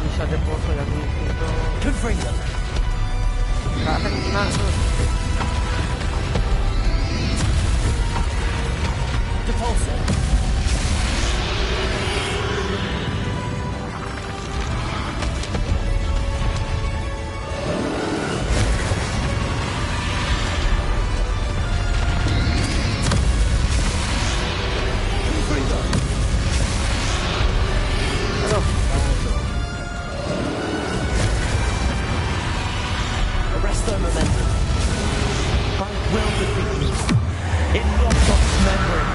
Speaker 1: Bisa ada foto yang itu.
Speaker 15: Confringo.
Speaker 1: Gak kena tuh.
Speaker 15: Repulsor. Arrest their momentum. I will defeat you. In Lodgok's memory.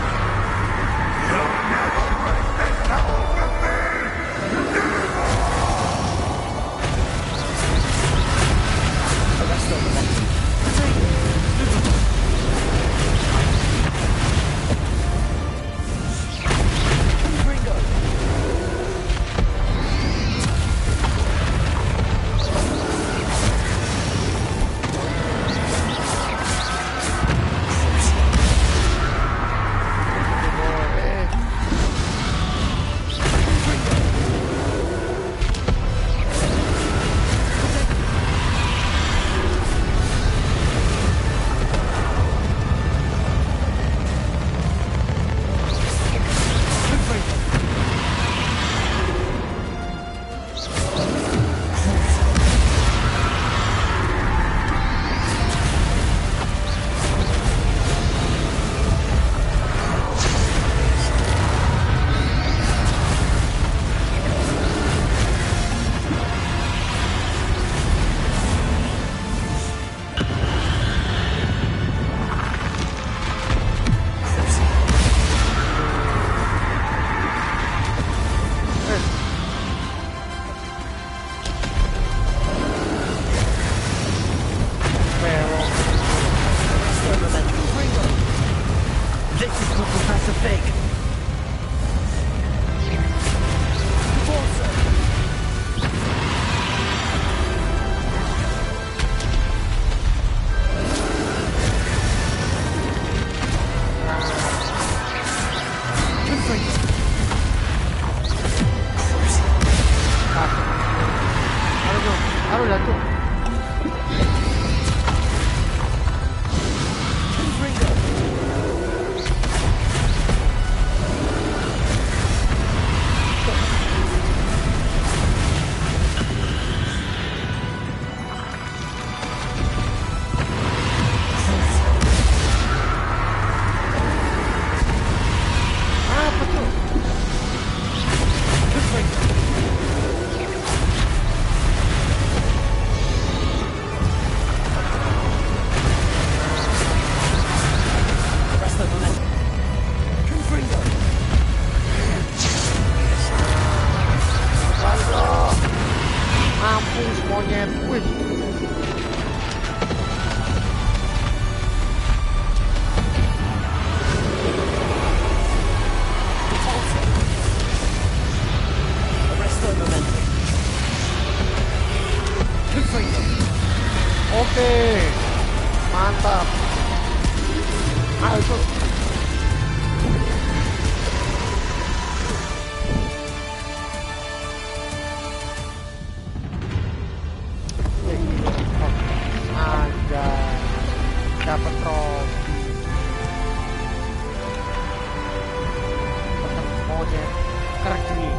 Speaker 1: Aduh, taruh jatuh. Apa tuh? Mampus monyet. Wih. Oke. Mantap. Ayo tuh. Anjay, dapat trofi. Ketemu monyet Cring.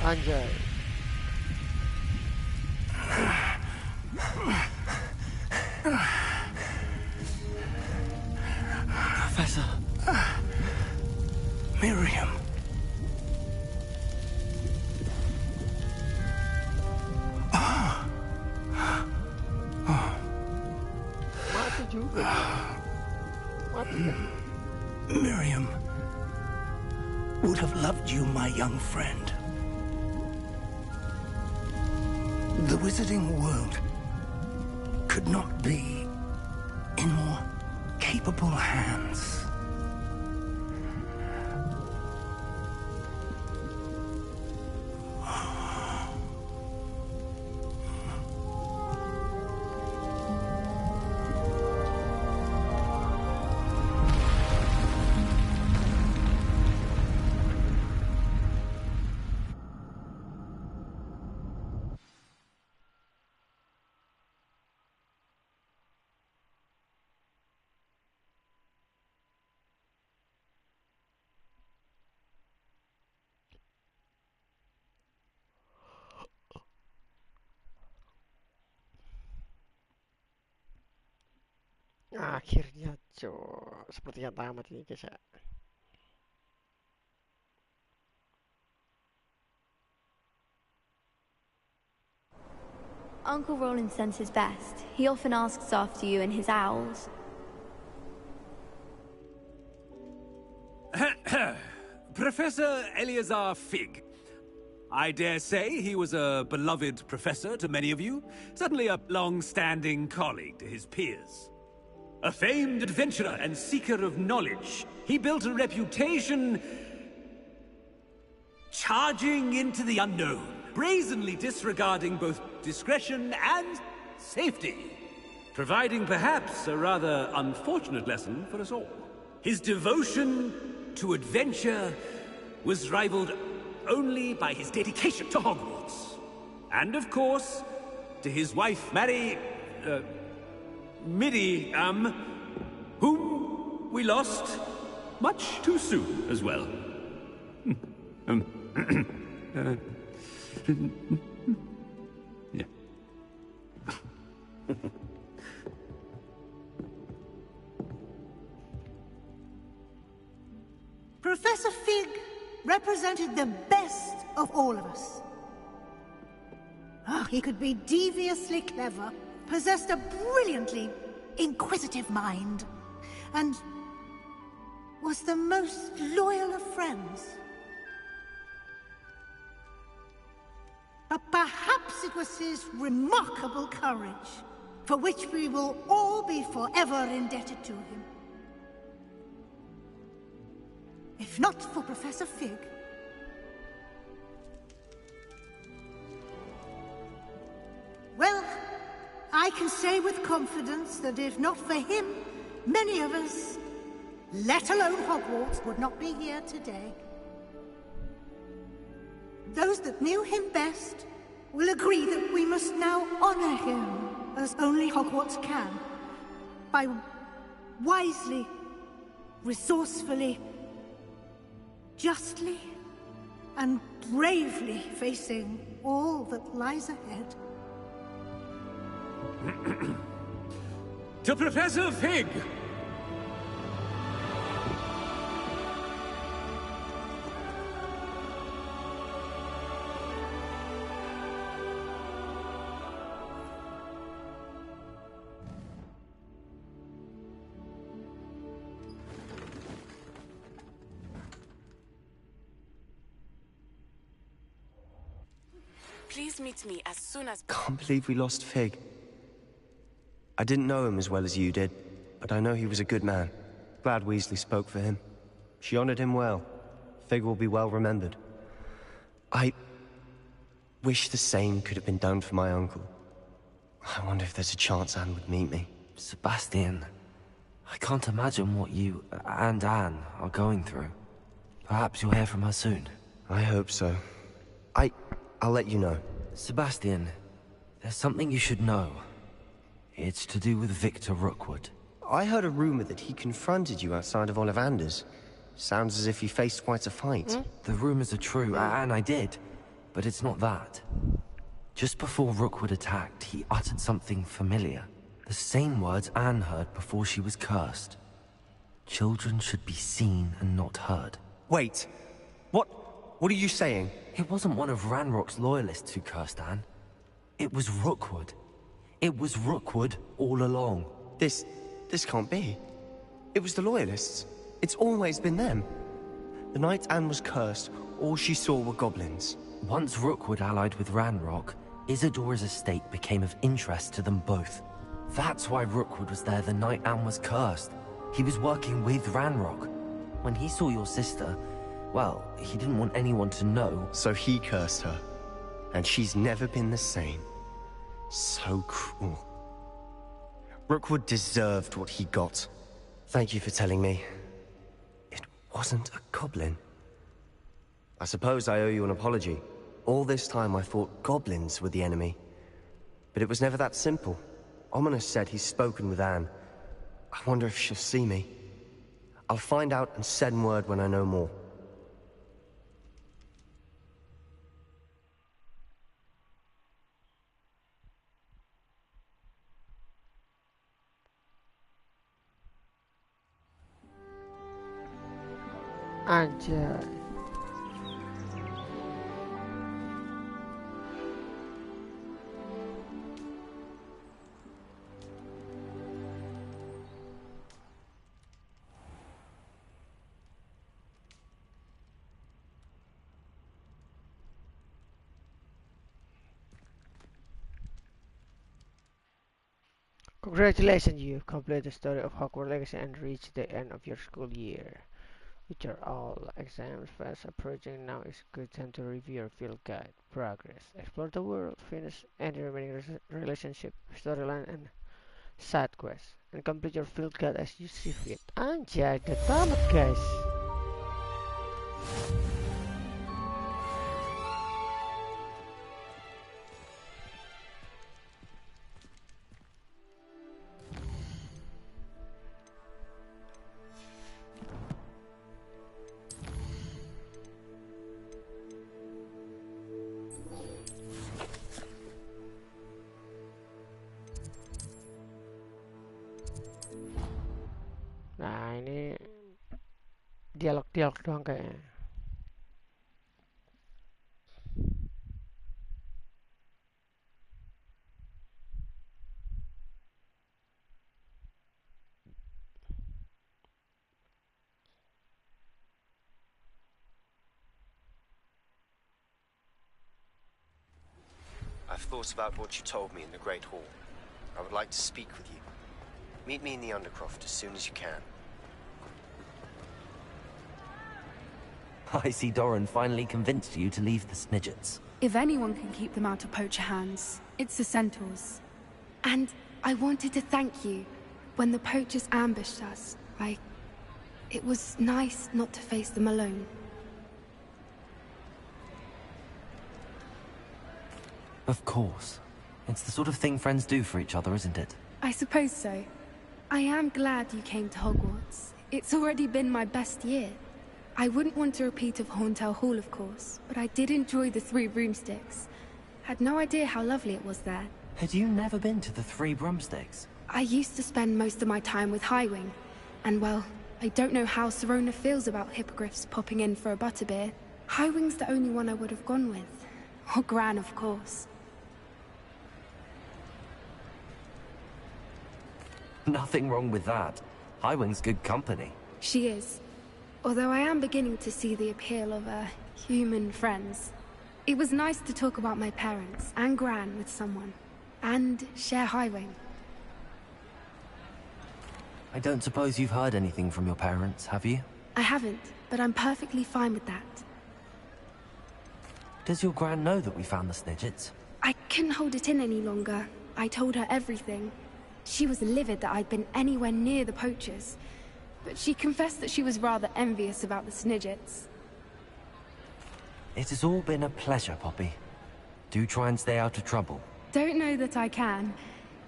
Speaker 1: Anjay.
Speaker 18: Professor. Miriam.
Speaker 1: Mati juga. Mati kan?
Speaker 18: Miriam would have loved you, my young friend. The wizarding world could not be in more capable hands.
Speaker 1: Akhirnya, cok. Sepertinya tamat ini, guys ya.
Speaker 7: Uncle Roland sends his best. He often asks after you and his owls.
Speaker 22: Professor Eleazar Fig. I dare say he was a beloved professor to many of you, certainly a long-standing colleague to his peers. A famed adventurer and seeker of knowledge, he built a reputation charging into the unknown, brazenly disregarding both discretion and safety, providing perhaps a rather unfortunate lesson for us all. His devotion to adventure was rivaled only by his dedication to Hogwarts. And of course, to his wife, Miriam, whom we lost much too soon as well. Yeah.
Speaker 6: Professor Fig represented the best of all of us. He could be deviously clever, possessed a brilliantly inquisitive mind, and was the most loyal of friends. But perhaps it was his remarkable courage, for which we will all be forever indebted to him. If not for Professor Fig, well, I can say with confidence that if not for him, many of us, let alone Hogwarts, would not be here today. Those that knew him best will agree that we must now honor him as only Hogwarts can, by wisely, resourcefully, justly, and bravely facing all that lies ahead.
Speaker 22: To Professor Fig!
Speaker 9: Please meet me as soon as...
Speaker 17: Can't believe we lost Fig. I didn't know him as well as you did, but I know he was a good man. Glad Weasley spoke for him. She honored him well. Fig will be well remembered. I wish the same could have been done for my uncle. I wonder if there's a chance Anne would meet me.
Speaker 23: Sebastian, I can't imagine what you and Anne are going through. Perhaps you'll hear from her soon.
Speaker 17: I hope so. I'll let you know.
Speaker 23: Sebastian, there's something you should know. It's to do with Victor Rookwood.
Speaker 17: I heard a rumor that he confronted you outside of Ollivander's. Sounds as if you faced quite a fight.
Speaker 23: The rumors are true, and I did. But it's not that. Just before Rookwood attacked, he uttered something familiar. The same words Anne heard before she was cursed. Children should be seen and not heard.
Speaker 17: Wait. What are you saying?
Speaker 23: It wasn't one of Ranrock's loyalists who cursed Anne. It was Rookwood. It was Rookwood all along.
Speaker 17: This can't be. It was the Loyalists. It's always been them. The night Anne was cursed, all she saw were goblins.
Speaker 23: Once Rookwood allied with Ranrock, Isadora's estate became of interest to them both. That's why Rookwood was there the night Anne was cursed. He was working with Ranrock. When he saw your sister, well, he didn't want anyone to know.
Speaker 17: So he cursed her. And she's never been the same. So cruel. Rookwood deserved what he got. Thank you for telling me. It wasn't a goblin. I suppose I owe you an apology. All this time I thought goblins were the enemy. But it was never that simple. Ominous said he's spoken with Anne. I wonder if she'll see me. I'll find out and send word when I know more.
Speaker 1: Anjay. Congratulations, you've completed the story of Hogwarts Legacy and reached the end of your school year. With your all exams fast approaching, now is a good time to review your field guide progress. Explore the world, finish any remaining relationship, storyline, and side quests, and complete your field guide as you see fit. Anjay, udah tamat guys. Nah, ini dialog-dialog doang kayaknya.
Speaker 17: I've thought about what you told me in the Great Hall. I would like to speak with you. Meet me in the Undercroft as soon as you can.
Speaker 23: I see Doran finally convinced you to leave the Snidgets.
Speaker 3: If anyone can keep them out of poacher hands, it's the centaurs. And I wanted to thank you. When the poachers ambushed us, it was nice not to face them alone.
Speaker 23: Of course. It's the sort of thing friends do for each other, isn't it?
Speaker 3: I suppose so. I am glad you came to Hogwarts. It's already been my best year. I wouldn't want a repeat of Hauntel Hall, of course, but I did enjoy the Three Broomsticks. Had no idea how lovely it was there.
Speaker 23: Had you never been to the Three Broomsticks?
Speaker 3: I used to spend most of my time with Highwing, and well, I don't know how Serona feels about hippogriffs popping in for a butterbeer. Highwing's the only one I would have gone with. Or Gran, of course.
Speaker 23: Nothing wrong with that. Highwing's good company.
Speaker 3: She is. Although I am beginning to see the appeal of, human friends. It was nice to talk about my parents and Gran with someone. And share Highwing.
Speaker 23: I don't suppose you've heard anything from your parents, have you?
Speaker 3: I haven't, but I'm perfectly fine with that.
Speaker 23: Does your Gran know that we found the Snidgets?
Speaker 3: I couldn't hold it in any longer. I told her everything. She was livid that I'd been anywhere near the poachers. But she confessed that she was rather envious about the Snidgets.
Speaker 23: It has all been a pleasure, Poppy. Do try and stay out of trouble.
Speaker 3: Don't know that I can.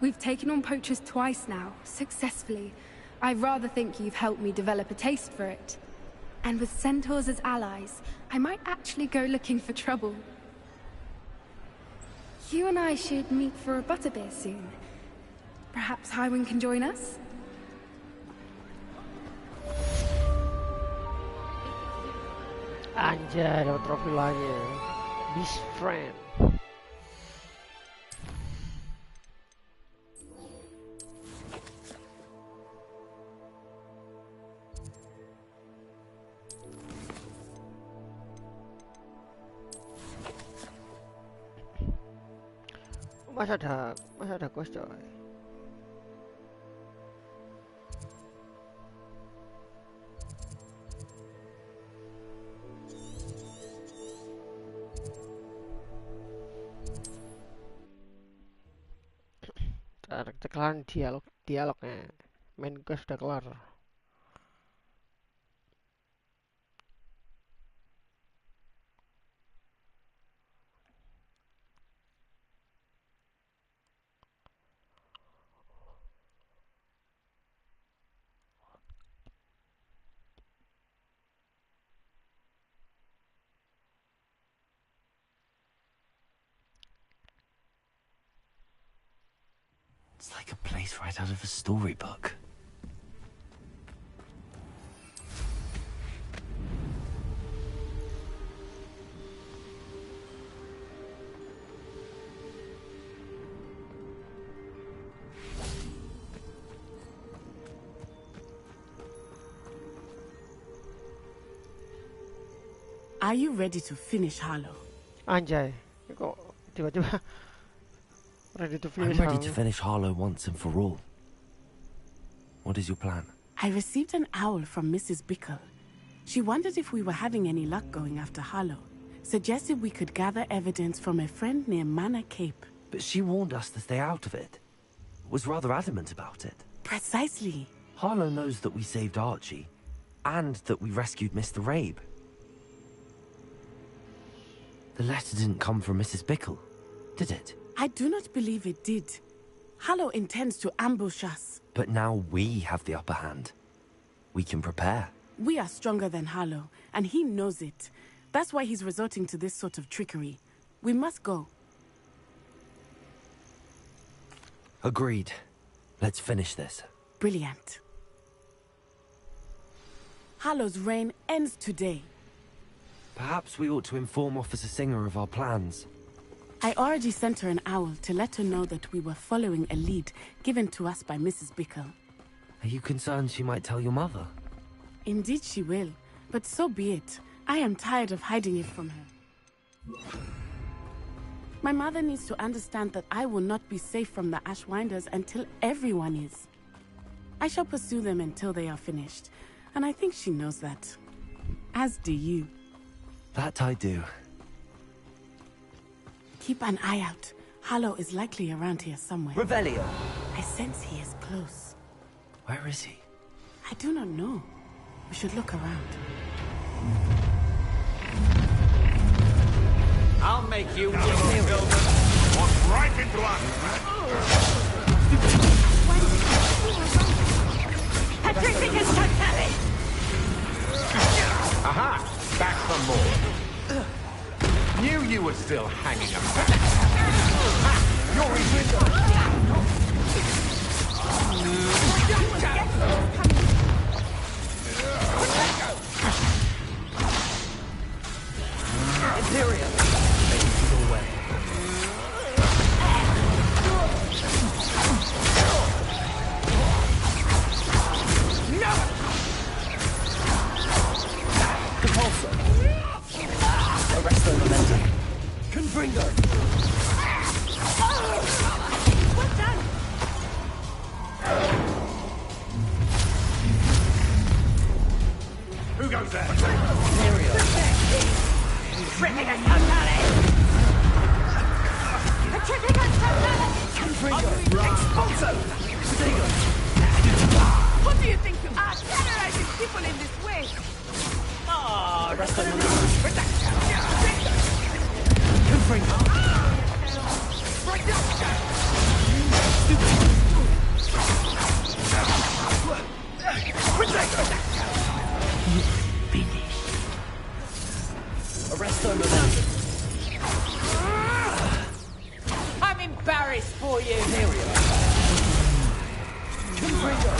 Speaker 3: We've taken on poachers twice now, successfully. I rather think you've helped me develop a taste for it. And with centaurs as allies, I might actually go looking for trouble. You and I should meet for a butterbeer soon. Perhaps Highwing can join us?
Speaker 1: Anjay, dapat trofi lagi. Best friend. Masih ada quest coy. Kelar dialognya. Main quest udah kelar.
Speaker 23: It's like a place right out of a storybook.
Speaker 8: Are you ready to finish Harlow?
Speaker 1: Anjay, kok tiba-tiba ready to finish.
Speaker 23: I'm ready to finish Harlow once and for all. What is your plan?
Speaker 8: I received an owl from Mrs. Bickle. She wondered if we were having any luck going after Harlow. Suggested we could gather evidence from a friend near Manor Cape.
Speaker 23: But she warned us to stay out of it. Was rather adamant about it.
Speaker 8: Precisely.
Speaker 23: Harlow knows that we saved Archie, and that we rescued Mr. Rabe. The letter didn't come from Mrs. Bickle, did it?
Speaker 8: I do not believe it did. Harlow intends to ambush us.
Speaker 23: But now we have the upper hand. We can prepare.
Speaker 8: We are stronger than Harlow, and he knows it. That's why he's resorting to this sort of trickery. We must go.
Speaker 23: Agreed. Let's finish this.
Speaker 8: Brilliant. Harlow's reign ends today.
Speaker 23: Perhaps we ought to inform Officer Singer of our plans.
Speaker 8: I already sent her an owl to let her know that we were following a lead given to us by Mrs. Bickle.
Speaker 23: Are you concerned she might tell your mother?
Speaker 8: Indeed she will, but so be it. I am tired of hiding it from her. My mother needs to understand that I will not be safe from the Ashwinders until everyone is. I shall pursue them until they are finished, and I think she knows that. As do you.
Speaker 23: That I do.
Speaker 8: Keep an eye out. Harlow is likely around here somewhere.
Speaker 23: Revelio!
Speaker 8: I sense he is close.
Speaker 23: Where is he?
Speaker 8: I do not know. We should look around.
Speaker 2: I'll make you walk right into us.
Speaker 9: Patricia's totality!
Speaker 2: Aha! Back some more. Knew you were still hanging about. You're
Speaker 23: Imperium! Make your way.
Speaker 2: No!
Speaker 23: Compulsor! Arrest the momentum. Confringo!
Speaker 9: Well done!
Speaker 2: Who goes there?
Speaker 9: Patricia's totality! Patricia's totality!
Speaker 23: Confringo! Expulso!
Speaker 9: What do you think you are, terrorizing people in this way?
Speaker 23: Ah, arrest the momentum. Confringo! Arrest the momentum.
Speaker 9: I'm embarrassed for you.
Speaker 23: Confringo!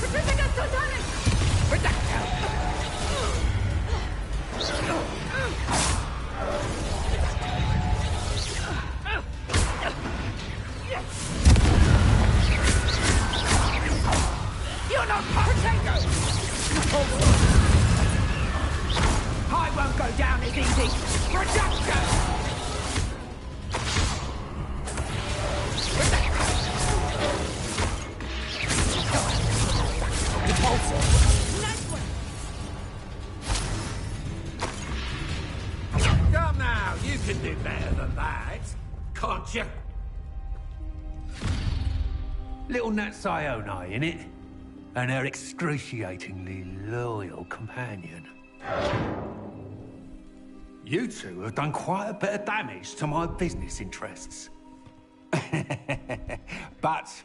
Speaker 9: Patricia's totality! You're not potato! I won't go down as easy! Reduction!
Speaker 2: Come now, you can do better than that, can't you?
Speaker 18: Little Nat Sione, innit? And her excruciatingly loyal companion. You two have done quite a bit of damage to my business interests. But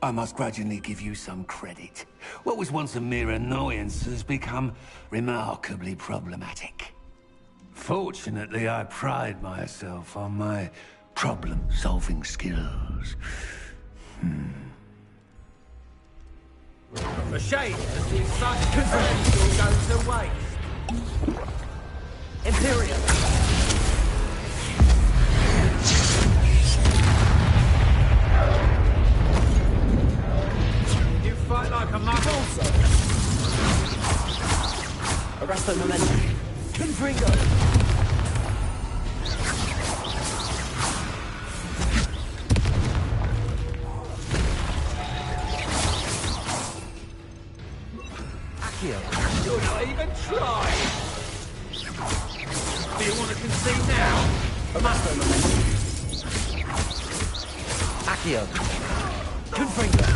Speaker 18: I must grudgingly give you some credit. What was once a mere annoyance has become remarkably problematic. Fortunately, I pride myself on my problem-solving skills.
Speaker 2: A shame to see such potential go to waste.
Speaker 23: Imperium!
Speaker 2: You fight like a muscle.
Speaker 23: Arrest the momentum. Confringo!
Speaker 9: try! Do you want to concede now? Master
Speaker 23: Accio. Confringo.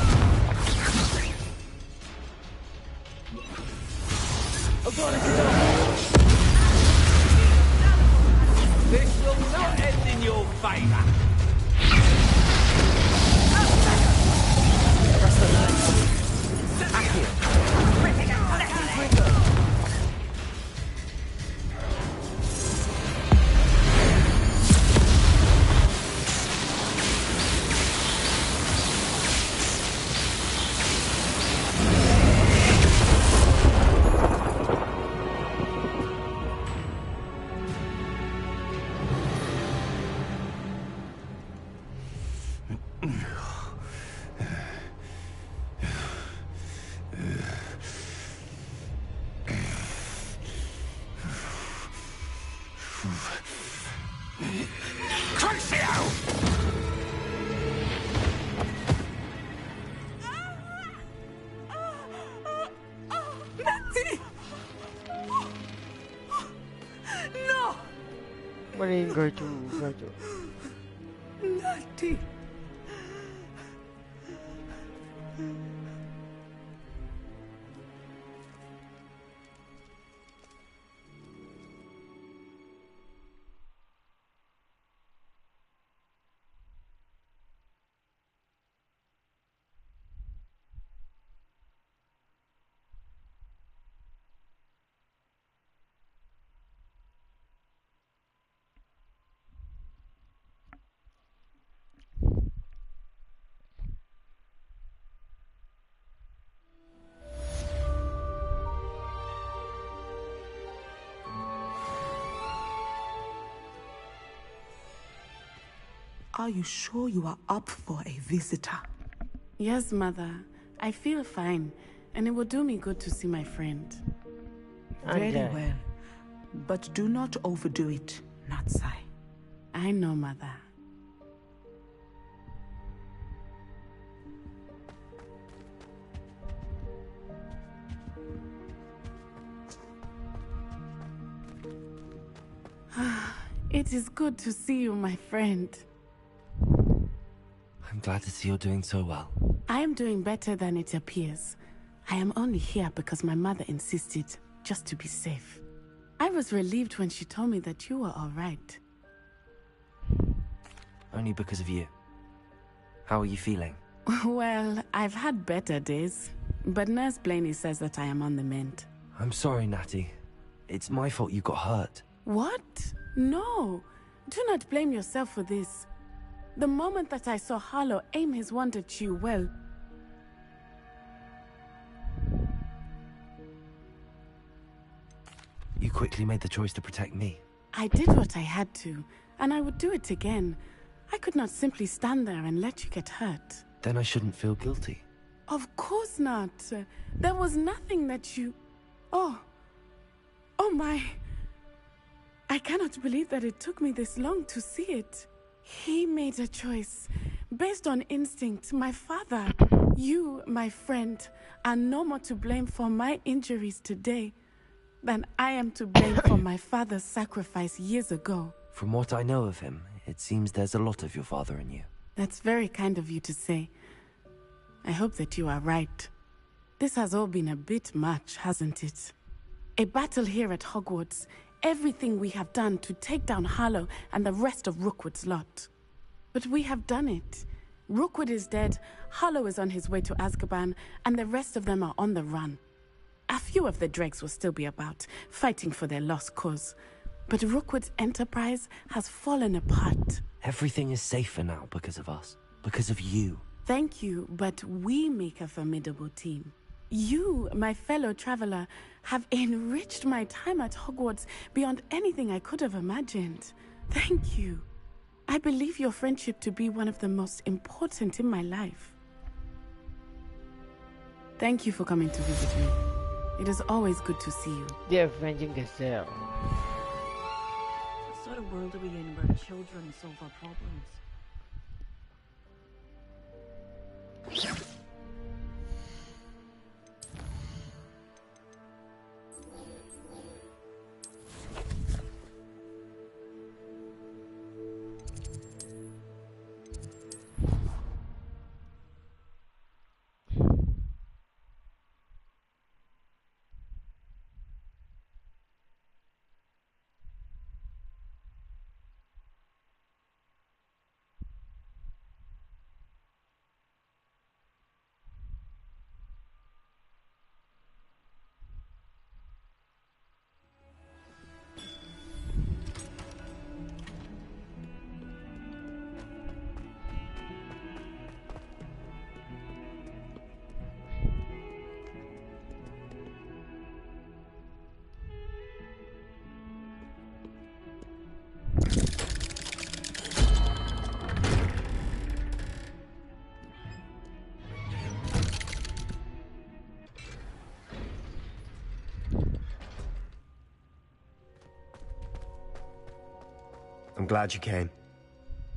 Speaker 9: This will not end in your favour.
Speaker 1: Meninggal juga tuh.
Speaker 6: Natty.
Speaker 11: Are you sure you are up for a visitor?
Speaker 8: Yes, Mother. I feel fine, and it will do me good to see my friend.
Speaker 11: Very well. But do not overdo it, Natsai.
Speaker 8: I know, Mother. It is good to see you, my friend.
Speaker 23: I'm glad to see you're doing so well.
Speaker 8: I am doing better than it appears. I am only here because my mother insisted, just to be safe. I was relieved when she told me that you were all right.
Speaker 23: Only because of you. How are you feeling?
Speaker 8: Well, I've had better days, but Nurse Blaney says that I am on the mend.
Speaker 23: I'm sorry, Natty. It's my fault you got hurt.
Speaker 8: What? No. Do not blame yourself for this. The moment that I saw Harlow aim his wand at you, well...
Speaker 23: You quickly made the choice to protect me.
Speaker 8: I did what I had to, and I would do it again. I could not simply stand there and let you get hurt.
Speaker 23: Then I shouldn't feel guilty.
Speaker 8: Of course not. There was nothing that you... Oh. Oh my... I cannot believe that it took me this long to see it. He made a choice. Based on instinct, my father, you, my friend, are no more to blame for my injuries today than I am to blame for my father's sacrifice years ago.
Speaker 23: From what I know of him, it seems there's a lot of your father in you.
Speaker 8: That's very kind of you to say. I hope that you are right. This has all been a bit much, hasn't it? A battle here at Hogwarts. Everything we have done to take down Harlow and the rest of Rookwood's lot. But we have done it. Rookwood is dead, Harlow is on his way to Azkaban, and the rest of them are on the run. A few of the dregs will still be about, fighting for their lost cause. But Rookwood's enterprise has fallen apart.
Speaker 23: Everything is safer now because of us. Because of you.
Speaker 8: Thank you, but we make a formidable team. You, my fellow traveler, have enriched my time at Hogwarts beyond anything I could have imagined. Thank you. I believe your friendship to be one of the most important in my life. Thank you for coming to visit me. It is always good to see you.
Speaker 1: The Avenging Gazelle.
Speaker 12: What sort of world are we in where children solve our problems?
Speaker 17: I'm glad you came.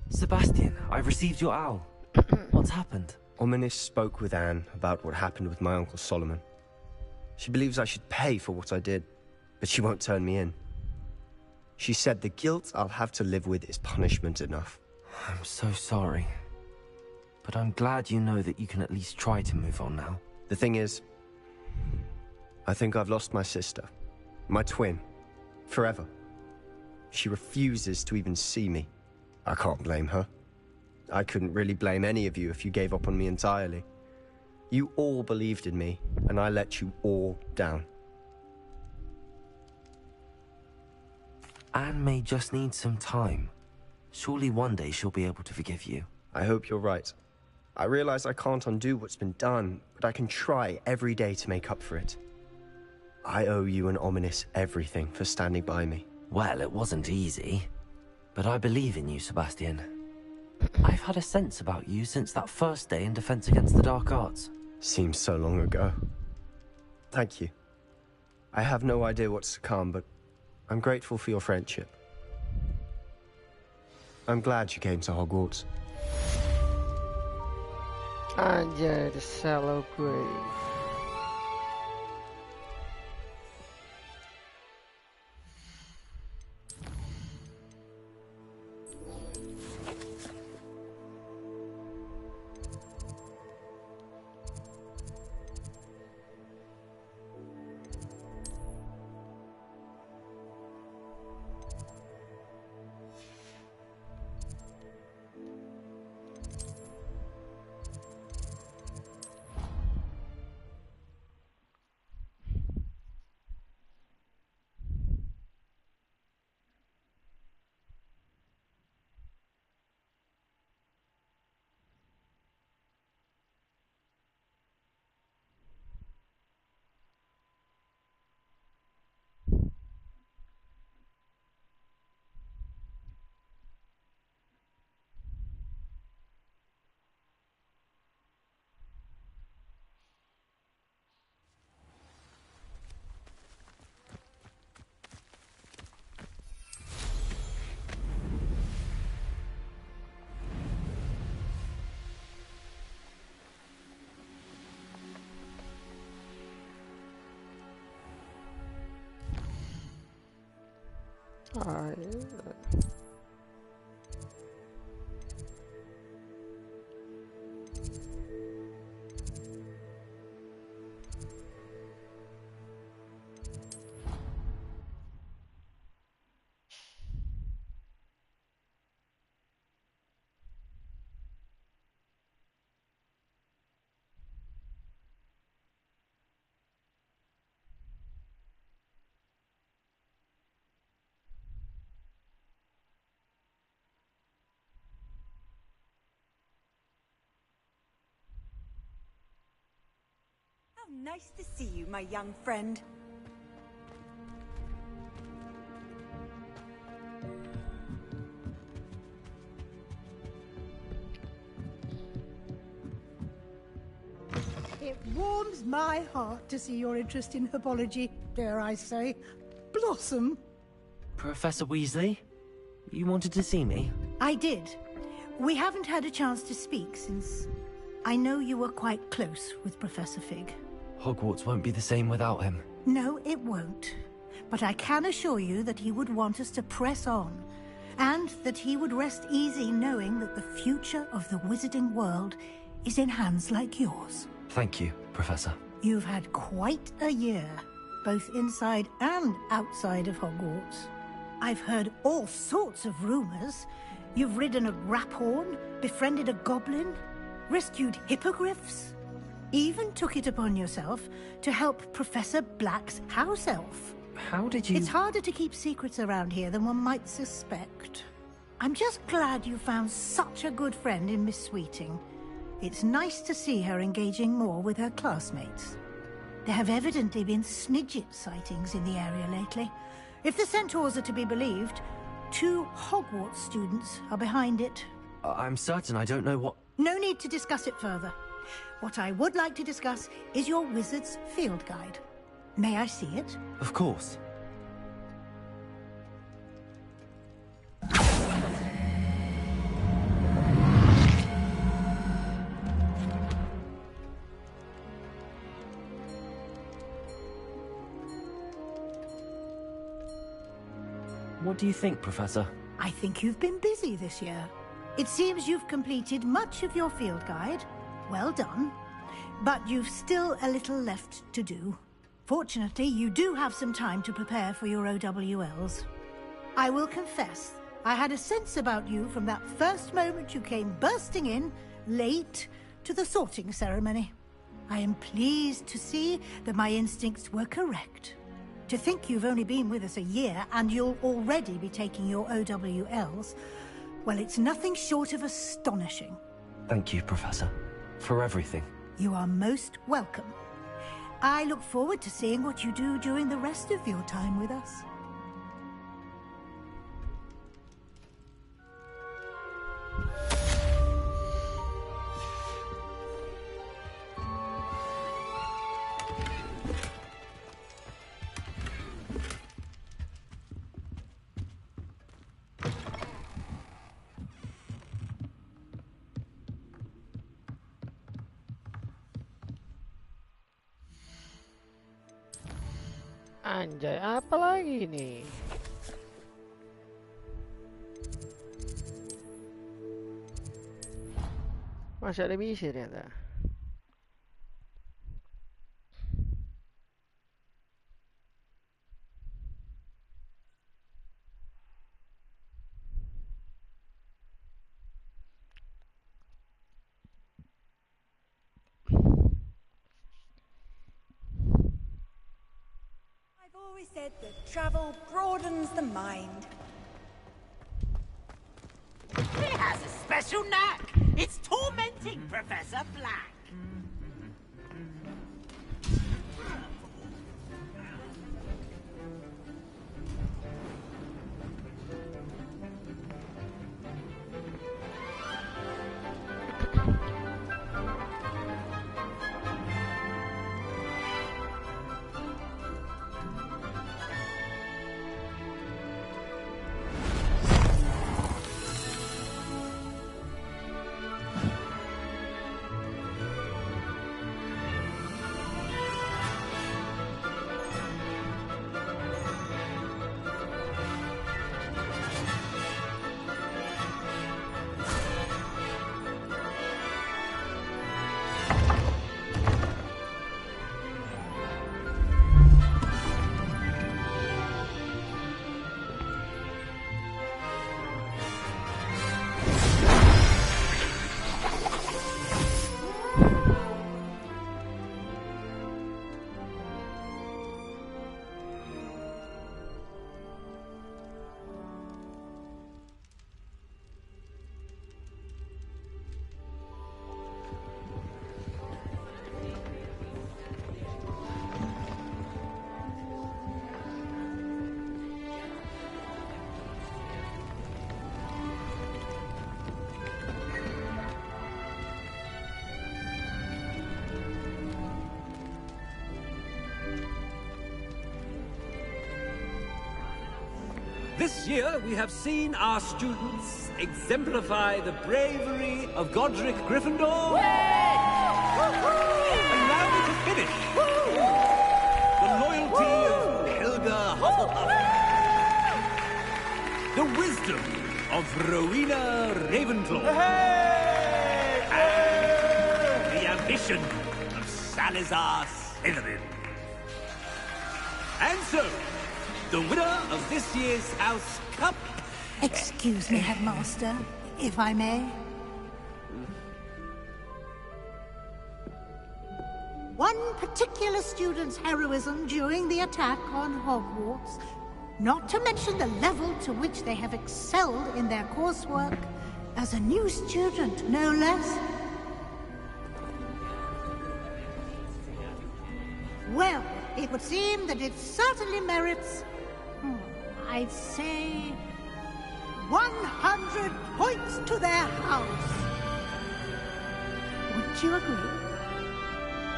Speaker 23: Sebastian, I received your owl. What's happened?
Speaker 17: Ominis spoke with Anne about what happened with my Uncle Solomon. She believes I should pay for what I did, but she won't turn me in. She said the guilt I'll have to live with is punishment enough.
Speaker 23: I'm so sorry. But I'm glad you know that you can at least try to move on now.
Speaker 17: The thing is, I think I've lost my sister. My twin. Forever. She refuses to even see me. I can't blame her. I couldn't really blame any of you if you gave up on me entirely. You all believed in me, and I let you all down.
Speaker 23: Anne may just need some time. Surely one day she'll be able to forgive you.
Speaker 17: I hope you're right. I realize I can't undo what's been done, but I can try every day to make up for it. I owe you and Ominis everything for standing by me.
Speaker 23: Well, it wasn't easy. But I believe in you, Sebastian. I've had a sense about you since that first day in Defense Against the Dark Arts.
Speaker 17: Seems so long ago. Thank you. I have no idea what's to come, but I'm grateful for your friendship. I'm glad you came to Hogwarts.
Speaker 1: Anjay, the shallow grave.
Speaker 6: Nice to see you, my young friend. It warms my heart to see your interest in herbology, dare I say, blossom.
Speaker 23: Professor Weasley? You wanted to see me?
Speaker 6: I did. We haven't had a chance to speak since I know you were quite close with Professor Fig.
Speaker 23: Hogwarts won't be the same without him.
Speaker 6: No, it won't. But I can assure you that he would want us to press on, and that he would rest easy knowing that the future of the wizarding world is in hands like yours.
Speaker 23: Thank you, Professor.
Speaker 6: You've had quite a year, both inside and outside of Hogwarts. I've heard all sorts of rumors. You've ridden a graphorn, befriended a goblin, rescued hippogriffs, even took it upon yourself to help Professor Black's house elf.
Speaker 23: How did you...
Speaker 6: It's harder to keep secrets around here than one might suspect. I'm just glad you found such a good friend in Miss Sweeting. It's nice to see her engaging more with her classmates. There have evidently been Snidget sightings in the area lately. If the centaurs are to be believed, 2 Hogwarts students are behind it.
Speaker 23: I'm certain I don't know what...
Speaker 6: No need to discuss it further. What I would like to discuss is your wizard's field guide. May I see it?
Speaker 23: Of course. What do you think, Professor?
Speaker 6: I think you've been busy this year. It seems you've completed much of your field guide. Well done. But you've still a little left to do. Fortunately, you do have some time to prepare for your OWLs. I will confess, I had a sense about you from that first moment you came bursting in, late, to the sorting ceremony. I am pleased to see that my instincts were correct. To think you've only been with us a year and you'll already be taking your OWLs, well, it's nothing short of astonishing.
Speaker 23: Thank you, Professor, for everything.
Speaker 6: You are most welcome. I look forward to seeing what you do during the rest of your time with us.
Speaker 1: Anjay, apa lagi nih? Masih ada misi ternyata.
Speaker 10: I've always said that travel broadens the mind.
Speaker 2: He has a special knack. It's tormenting Professor Black.
Speaker 22: This year, we have seen our students exemplify the bravery of Godric Gryffindor. Allow me to finish. The loyalty of Helga Hufflepuff. The wisdom of Rowena Ravenclaw. And the ambition of Salazar Slytherin. And so, the winner of this year's House Cup...
Speaker 6: Excuse me, Headmaster, if I may. One particular student's heroism during the attack on Hogwarts, not to mention the level to which they have excelled in their coursework, as a new student, no less. Well, it would seem that it certainly merits... I'd say 100 points to their house. Would you agree?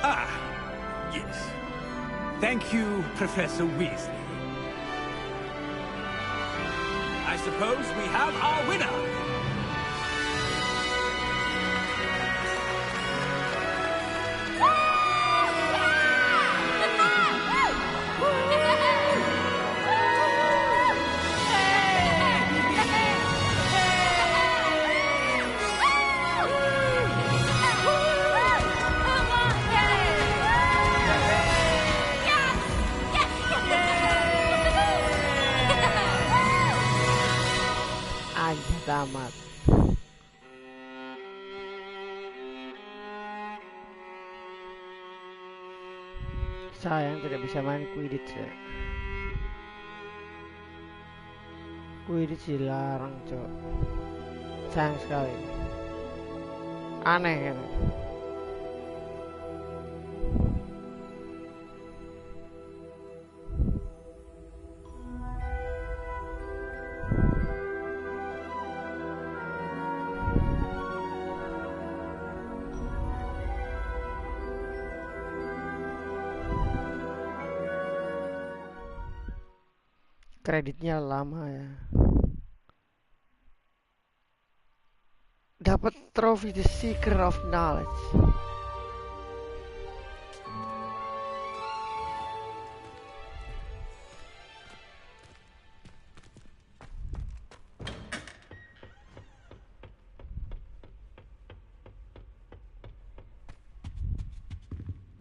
Speaker 22: Ah, yes. Thank you, Professor Weasley. I suppose we have our winner.
Speaker 1: tamat. Sayang tidak bisa main Quidditch ya. Quidditch dilarang, cok. Sayang sekali. Aneh kan. Kreditnya lama ya. Dapat trofi The Seeker of Knowledge.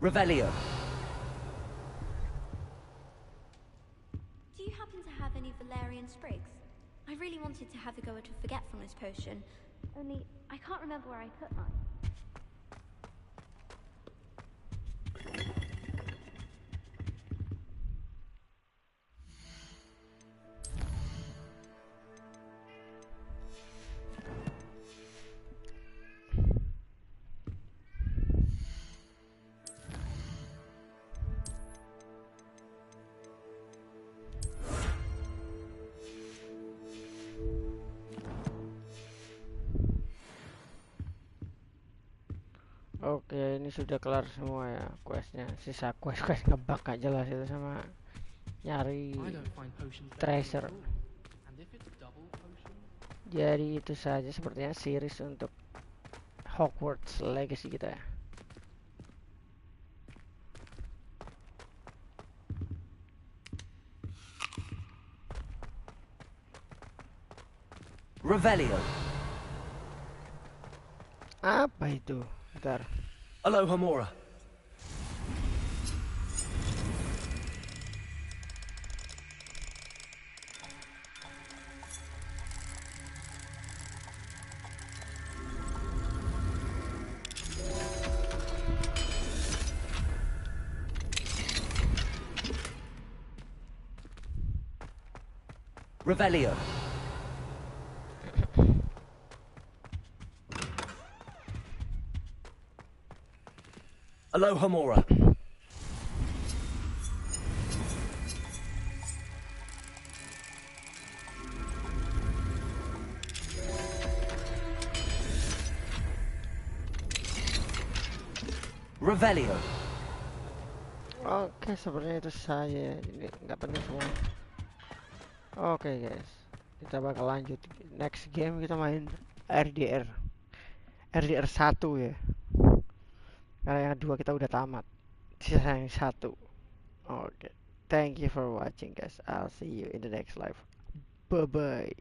Speaker 23: Revelio.
Speaker 7: Do you happen to have any valerian sprigs? I really wanted to have a go at a forgetfulness potion, only I can't remember where I put mine.
Speaker 1: Oke, ini sudah kelar semua ya questnya. Sisa quest ngebug gak jelas itu sama nyari treasure. Jadi itu saja sepertinya series untuk Hogwarts Legacy kita.
Speaker 23: Revelio.
Speaker 1: Apa itu? Bentar.
Speaker 23: Alohomora. Revelio. Alohomora. Revelio.
Speaker 1: Oke, sebenarnya itu saya. Ini nggak penting semua. Oke guys, kita bakal lanjut. Next game kita main RDR 1 ya. Karena yang kedua kita udah tamat. Sisa yang satu. Oke. Thank you for watching guys. I'll see you in the next live. Bye bye.